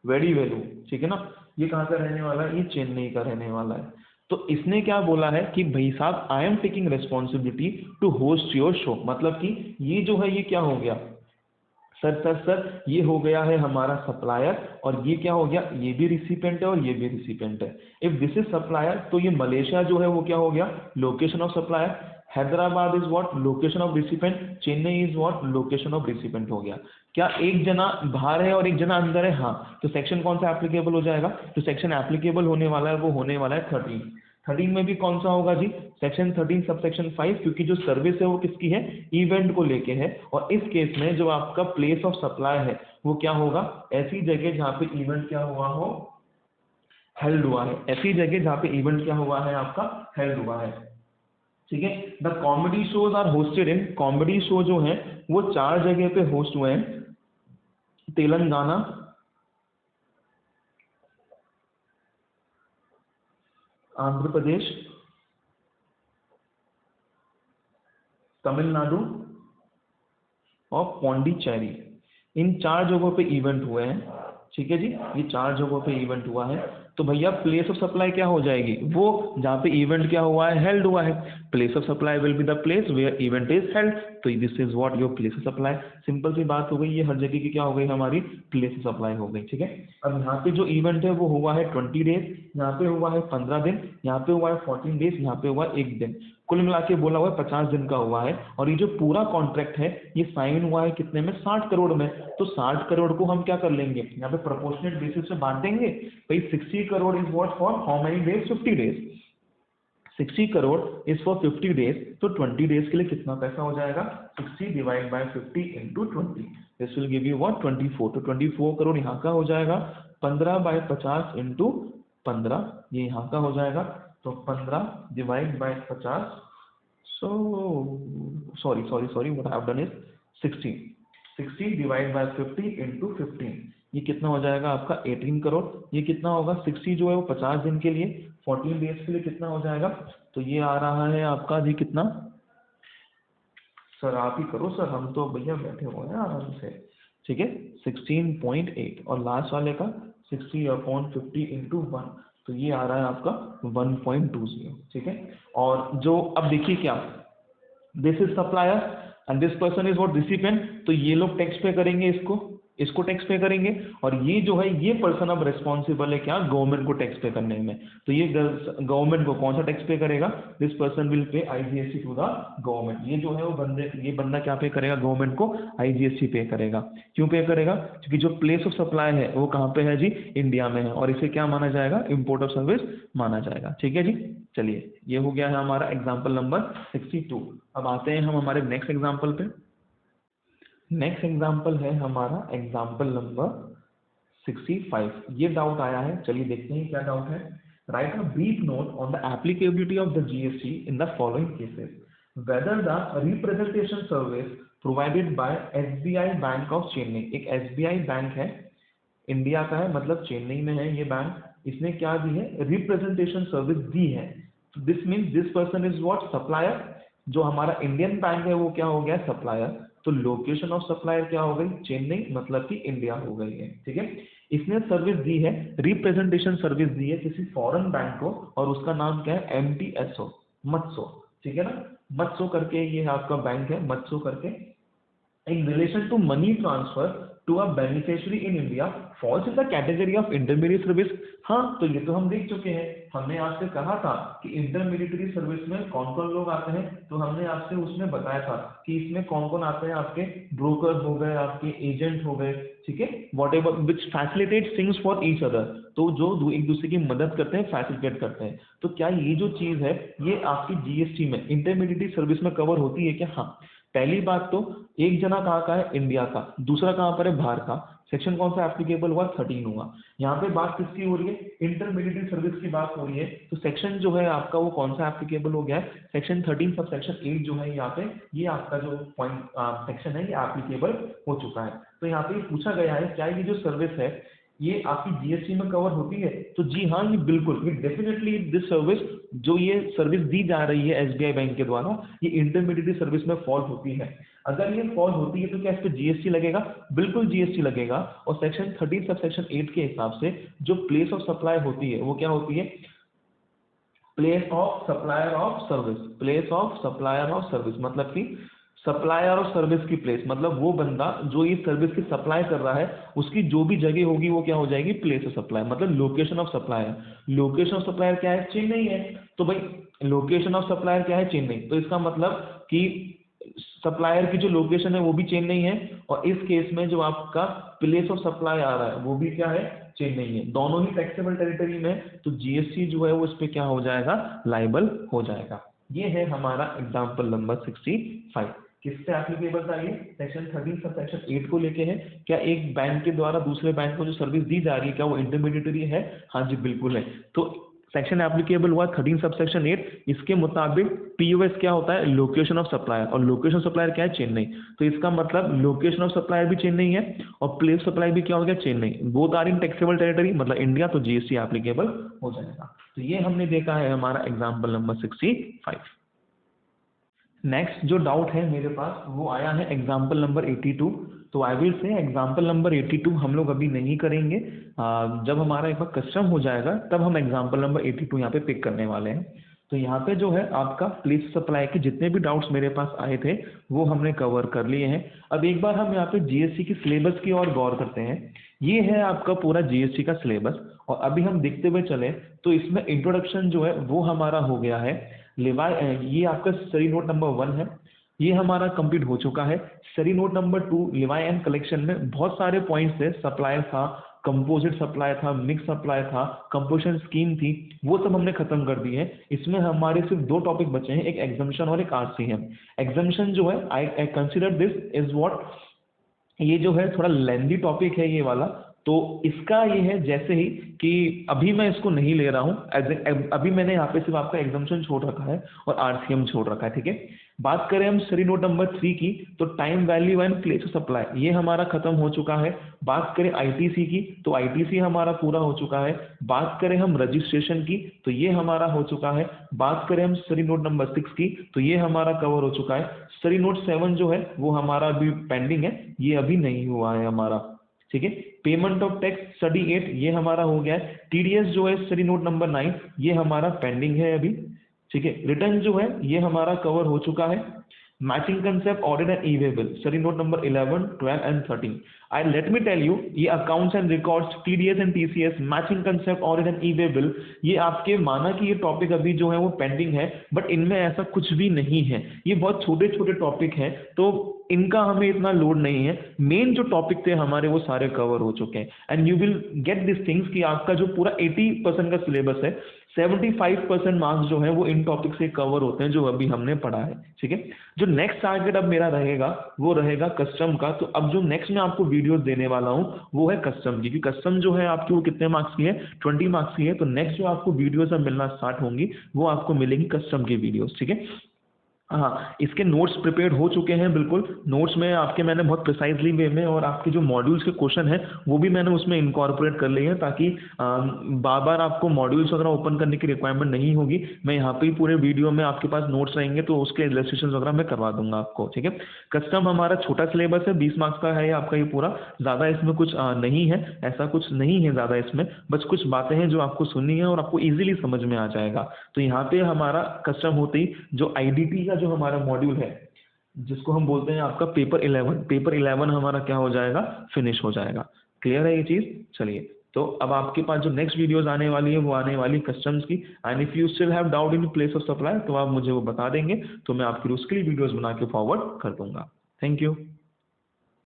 वेडी वेलू, ठीक है ना, ये कहाँ का रहने वाला है, ये चेन्नई का रहने वाला है। तो इसने क्या बोला है कि भाई साहब I am taking responsibility to host your show, मतलब कि ये जो है ये क्या हो गया, सर ये हो गया है हमारा सप्लायर, और ये क्या हो गया, ये भी रिसिपेंट है और ये भी रिसिपेंट है। इफ दिस इज सप्लायर तो ये मलेशिया जो है वो क्या हो गया, location of supplier. Hyderabad is what, location of recipient. Chennai is what, location of recipient हो गया। क्या एक जना बाहर है और एक जना अंदर है? हाँ। तो सेक्शन कौन सा एप्लीकेबल हो जाएगा? तो सेक्शन एप्लीकेबल होने वाला है वो होने वाला है 13। 13 में भी कौन सा होगा जी, सेक्शन 13 सबसेक्शन 5, क्योंकि जो सर्विस है वो किसकी है, इवेंट को लेके है। और इस केस में जो आपका प्लेस ऑफ सप्लाई है वो क्या होगा, ऐसी जगह जहाँ पे इवेंट क्या हुआ हो, हेल्ड हुआ है। ऐसी जगह जहाँ पे इवेंट क्या हुआ है, आपका हेल्ड हुआ है। ठीक है। The comedy shows are hosted in, comedy show जो है वो 4 जगह पे होस्ट हुए हैं, तेलंगाना, आंध्र प्रदेश, तमिलनाडु और पौंडीचेरी। इन 4 जगहों पे इवेंट हुए हैं। ठीक है जी, ये 4 जगहों पे इवेंट हुआ है। तो भैया प्लेस ऑफ सप्लाई क्या हो जाएगी, वो जहाँ पे इवेंट क्या हुआ है, हेल्ड हुआ है। Place of supply will be the place where event is held. तो this is what your place of supply. Simple सी बात हो गई, ये हर जगह की क्या हो गई, हमारी प्लेस ऑफ सप्लाई हो गई। ठीक है। अब यहाँ पे जो इवेंट है वो हुआ है 20 डेज, यहाँ पे हुआ है 15 दिन, यहाँ पे हुआ है 14 डेज, यहाँ पे हुआ है 1 दिन। कुल मिला के बोला हुआ है 50 दिन का हुआ है। और ये जो पूरा कॉन्ट्रैक्ट है ये साइन हुआ है कितने में, 60 करोड़ में। तो 60 करोड़ को हम क्या कर लेंगे, यहाँ पे प्रोपोर्शनेट बेसिस से बांट देंगे। भाई 60 crore is what for how many days, 50 days. 60 crore is for 50 days, तो 20 डेज के लिए कितना पैसा हो जाएगा, 60 divide by 50 into 20, this will give you what 24। तो 24 करोड़ यहाँ का हो जाएगा, 15 बाय 50 इंटू 15 ये यहाँ का हो जाएगा। तो 15 divide by 50, so sorry what I have done is 60 divide by 50 into 15, ये कितना हो जाएगा आपका 18 करोड़। ये कितना होगा, 60 जो है वो 50 दिन के लिए, 14 डेज के लिए कितना हो जाएगा, तो ये आ रहा है आपका जी कितना, सर आप ही करो सर, हम तो भैया बैठे हुए हैं आराम से। ठीक है, 16.8, और लास्ट वाले का 60/50 इंटू 1, तो ये आ रहा है आपका 1.20। ठीक है। और जो अब देखिए क्या, this is supplier and this person is what recipient, तो ये लोग टैक्स पे करेंगे, इसको टैक्स पे करेंगे। और ये जो है ये पर्सन अब रिस्पॉन्सिबल है क्या, गवर्नमेंट को टैक्स पे करने में। तो ये गवर्नमेंट को कौन सा टैक्स पे करेगा, this person will pay IGST to the government. ये जो है वो ये बंदा क्या पे करेगा, गवर्नमेंट को आईजीएसटी पे करेगा। क्यों पे करेगा, क्योंकि जो प्लेस ऑफ सप्लाई है वो कहाँ पे है जी, इंडिया में है, और इसे क्या माना जाएगा, इम्पोर्ट ऑफ सर्विस माना जाएगा। ठीक है जी। चलिए ये हो गया है हमारा एग्जाम्पल नंबर 62। अब आते हैं हम हमारे नेक्स्ट एग्जाम्पल पे। नेक्स्ट एग्जाम्पल है हमारा एग्जाम्पल नंबर 65। ये डाउट आया है, चलिए देखते हैं क्या डाउट है। Right a brief note on the applicability of the GST in the following cases, whether the representation service provided by SBI bank of Chennai. एक एसबीआई बैंक है, इंडिया का है, मतलब चेन्नई में है ये बैंक। इसने क्या दी है, रिप्रेजेंटेशन सर्विस दी है। This means this person is what, supplier. जो हमारा इंडियन बैंक है वो क्या हो गया, सप्लायर। तो लोकेशन ऑफ सप्लायर क्या हो गई, चेन्नई, मतलब कि इंडिया हो गई है। ठीक है। इसने सर्विस दी है, रिप्रेजेंटेशन सर्विस दी है किसी फॉरेन बैंक को, और उसका नाम क्या है, एमटीएसओ, मत्सो। ठीक है ना, मत्सो करके ये आपका बैंक है, मत्सो करके। in relation to money transfer to a beneficiary in India falls in the category of intermediary service। हाँ, तो ये तो हम देख चुके हैं, हमने आपसे कहा था कि इंटरमीडिएटरी सर्विस में कौन कौन लोग आते हैं, तो हमने आपसे उसमें बताया था कि इसमें कौन कौन आते हैं, आपके ब्रोकर हो गए, आपके एजेंट हो गए। ठीक है, what ever which facilitate things for each other, तो जो एक दूसरे की मदद करते हैं, फैसिलिटेट करते हैं। तो क्या ये जो चीज है ये आपकी जीएसटी में इंटरमीडिएटरी सर्विस में कवर होती है क्या? हाँ। पहली बात तो एक जना कहाँ का है, इंडिया का, दूसरा कहाँ पर है, बाहर का। सेक्शन कौन सा एप्लीकेबल हुआ, 13 हुआ। यहाँ पे बात किसकी हो रही है, इंटरमीडिएटरी सर्विस की बात हो रही है। तो सेक्शन जो है आपका वो कौन सा एप्लीकेबल हो गया है, सेक्शन 13 सब सेक्शन 8 जो है यहाँ पे, ये आपका जो पॉइंट सेक्शन है ये एप्लीकेबल हो चुका है। तो यहाँ पे पूछा गया है क्या ये जो सर्विस है ये आपकी जीएसटी में कवर होती है, तो जी हाँ, ये बिल्कुल, ये डेफिनेटली दिस सर्विस, जो ये सर्विस दी जा रही है एसबीआई बैंक के द्वारा, ये इंटरमीडिएटरी सर्विस में फॉल होती है। अगर ये फॉल होती है तो क्या इस पे जीएसटी लगेगा, बिल्कुल जीएसटी लगेगा। और सेक्शन 13 सब सेक्शन 8 के हिसाब से जो प्लेस ऑफ सप्लाई होती है वो क्या होती है, place of supplier of service, place of supplier of service, मतलब कि सप्लायर और सर्विस की प्लेस, मतलब वो बंदा जो ये सर्विस की सप्लाई कर रहा है उसकी जो भी जगह होगी वो क्या हो जाएगी, प्लेस ऑफ सप्लाई, मतलब location of supplier. Location of supplier क्या है, चेन्नई है, तो भाई लोकेशन ऑफ सप्लायर क्या है, चेन्नई, तो इसका मतलब कि सप्लायर की जो लोकेशन है वो भी चेन्नई है, और इस केस में जो आपका प्लेस ऑफ सप्लाई आ रहा है वो भी क्या है, चेन्नई है। दोनों ही टैक्सेबल टेरिटरी में, तो जीएसटी जो है वो इस पे क्या हो जाएगा, लाइबल हो जाएगा। ये है हमारा एग्जाम्पल नंबर 65। किससे एप्लीकेबल था ये, सेक्शन 13 सब सेक्शन 8 को लेके है। क्या एक बैंक के द्वारा दूसरे बैंक को जो सर्विस दी जा रही है क्या वो इंटरमीडिएटरी है, हाँ जी बिल्कुल है। तो सेक्शन एप्लीकेबल हुआ 13 सब सेक्शन 8, इसके मुताबिक पीओएस क्या होता है, लोकेशन ऑफ सप्लायर, और लोकेशन सप्लायर क्या है, चेन्नई। तो इसका मतलब लोकेशन ऑफ सप्लायर भी चेन्नई है और प्लेस सप्लाई भी क्या हो गया, Chennai. Both are in taxable territory मतलब इंडिया, तो जीएसटी एप्लीकेबल हो जाएगा। तो ये हमने देखा है हमारा एग्जाम्पल नंबर 65। नेक्स्ट जो डाउट है मेरे पास वो आया है एग्जाम्पल नंबर 82। तो I will say example number 82 हम लोग अभी नहीं करेंगे, जब हमारा एक बार कस्टम हो जाएगा तब हम एग्जाम्पल नंबर 82 यहाँ पे पिक करने वाले हैं। तो यहाँ पे जो है आपका प्लेस सप्लाई के जितने भी डाउट्स मेरे पास आए थे वो हमने कवर कर लिए हैं। अब एक बार हम यहाँ पे जीएसटी की सिलेबस की ओर गौर करते हैं। ये है आपका पूरा जीएसटी का सिलेबस, और अभी हम देखते हुए चले तो इसमें इंट्रोडक्शन जो है वो हमारा हो गया है। लिवाई ये आपका सरी नोट नंबर 1 है, ये हमारा कंप्लीट हो चुका है। सरी note number 2 Levi and collection में बहुत सारे पॉइंट्स थे, सप्लाई था, कंपोजिट सप्लाई था, मिक्स सप्लाई था, कंपोजिशन स्कीम थी, वो सब हमने खत्म कर दिए हैं। इसमें हमारे सिर्फ 2 टॉपिक बचे हैं, एक एग्जम्पशन और एक आरसीएम। एग्जम्पशन जो है I consider this is what, ये जो है थोड़ा लेंदी टॉपिक है ये वाला, तो इसका ये है जैसे ही कि अभी मैं इसको नहीं ले रहा हूँ, अभी मैंने यहाँ पे सिर्फ आपका एग्जाम्पशन छोड़ रखा है और आरसीएम छोड़ रखा है, ठीक है। बात करें हम सरी नोट नंबर 3 की, तो time value and place of supply ये हमारा खत्म हो चुका है। बात करें आईटीसी की, तो आईटीसी हमारा पूरा हो चुका है। बात करें हम रजिस्ट्रेशन की, तो ये हमारा हो चुका है। बात करें हम सरी नोट नंबर 6 की, तो ये हमारा कवर हो चुका है। सरी नोट 7 जो है वो हमारा अभी पेंडिंग है, ये अभी नहीं हुआ है हमारा, ठीक है। पेमेंट ऑफ टैक्स स्टडी 8 ये हमारा हो गया है। टीडीएस जो है स्टडी नोट नंबर 9 ये हमारा पेंडिंग है अभी, ठीक है। रिटर्न जो है ये हमारा कवर हो चुका है। Matching concept audit and e-way bill study note number 11, 12 and 13। I let me tell you, ये accounts and records, TDS and TCS, matching concept audit and e-way bill, ये आपके माना कि ये टॉपिक अभी जो है वो पेंडिंग है, बट इनमें ऐसा कुछ भी नहीं है, ये बहुत छोटे छोटे टॉपिक हैं, तो इनका हमें इतना लोड नहीं है। मेन जो टॉपिक थे हमारे वो सारे कवर हो चुके हैं, and you will get this things कि आपका जो पूरा 80% का सिलेबस है, 75% मार्क्स जो है वो इन टॉपिक से कवर होते हैं जो अभी हमने पढ़ा है, ठीक है। जो नेक्स्ट टारगेट अब मेरा रहेगा वो रहेगा कस्टम का। तो अब जो नेक्स्ट मैं आपको वीडियोस देने वाला हूँ वो है कस्टम की, क्योंकि कस्टम जो है आपकी वो कितने मार्क्स की है, 20 मार्क्स की है। तो नेक्स्ट जो आपको वीडियोस अब मिलना स्टार्ट होंगी वो आपको मिलेंगी कस्टम की वीडियोस, ठीक है। हाँ, इसके नोट्स प्रिपेयर हो चुके हैं, बिल्कुल नोट्स में आपके मैंने बहुत प्रिसाइजली वे में, और आपके जो मॉड्यूल्स के क्वेश्चन हैं वो भी मैंने उसमें इनकॉर्पोरेट कर लिए हैं, ताकि बार बार आपको मॉड्यूल्स वगैरह ओपन करने की रिक्वायरमेंट नहीं होगी। मैं यहाँ पे ही पूरे वीडियो में आपके पास नोट्स रहेंगे तो उसके इलस्ट्रेशन वगैरह मैं करवा दूंगा आपको, ठीक है। कस्टम हमारा छोटा सिलेबस है, 20 मार्क्स का है आपका ये पूरा, ज़्यादा इसमें कुछ नहीं है, ऐसा कुछ नहीं है ज़्यादा इसमें, बस कुछ बातें हैं जो आपको सुननी है और आपको ईजिली समझ में आ जाएगा। तो यहाँ पे हमारा कस्टम होते ही जो आईडीटी का जो हमारा मॉड्यूल है जिसको हम बोलते हैं आपका पेपर 11 हमारा क्या हो जाएगा, फिनिश हो जाएगा। क्लियर है ये चीज़। चलिए, तो अब आपके पास जो नेक्स्ट वीडियोस आने वाली है वो आने वाली कस्टम्स की। And if you still have doubt in place of supply तो आप मुझे वो बता देंगे, तो मैं आपके लिए उसके लिए वीडियोस बना के फॉरवर्ड कर दूंगा। Thank you.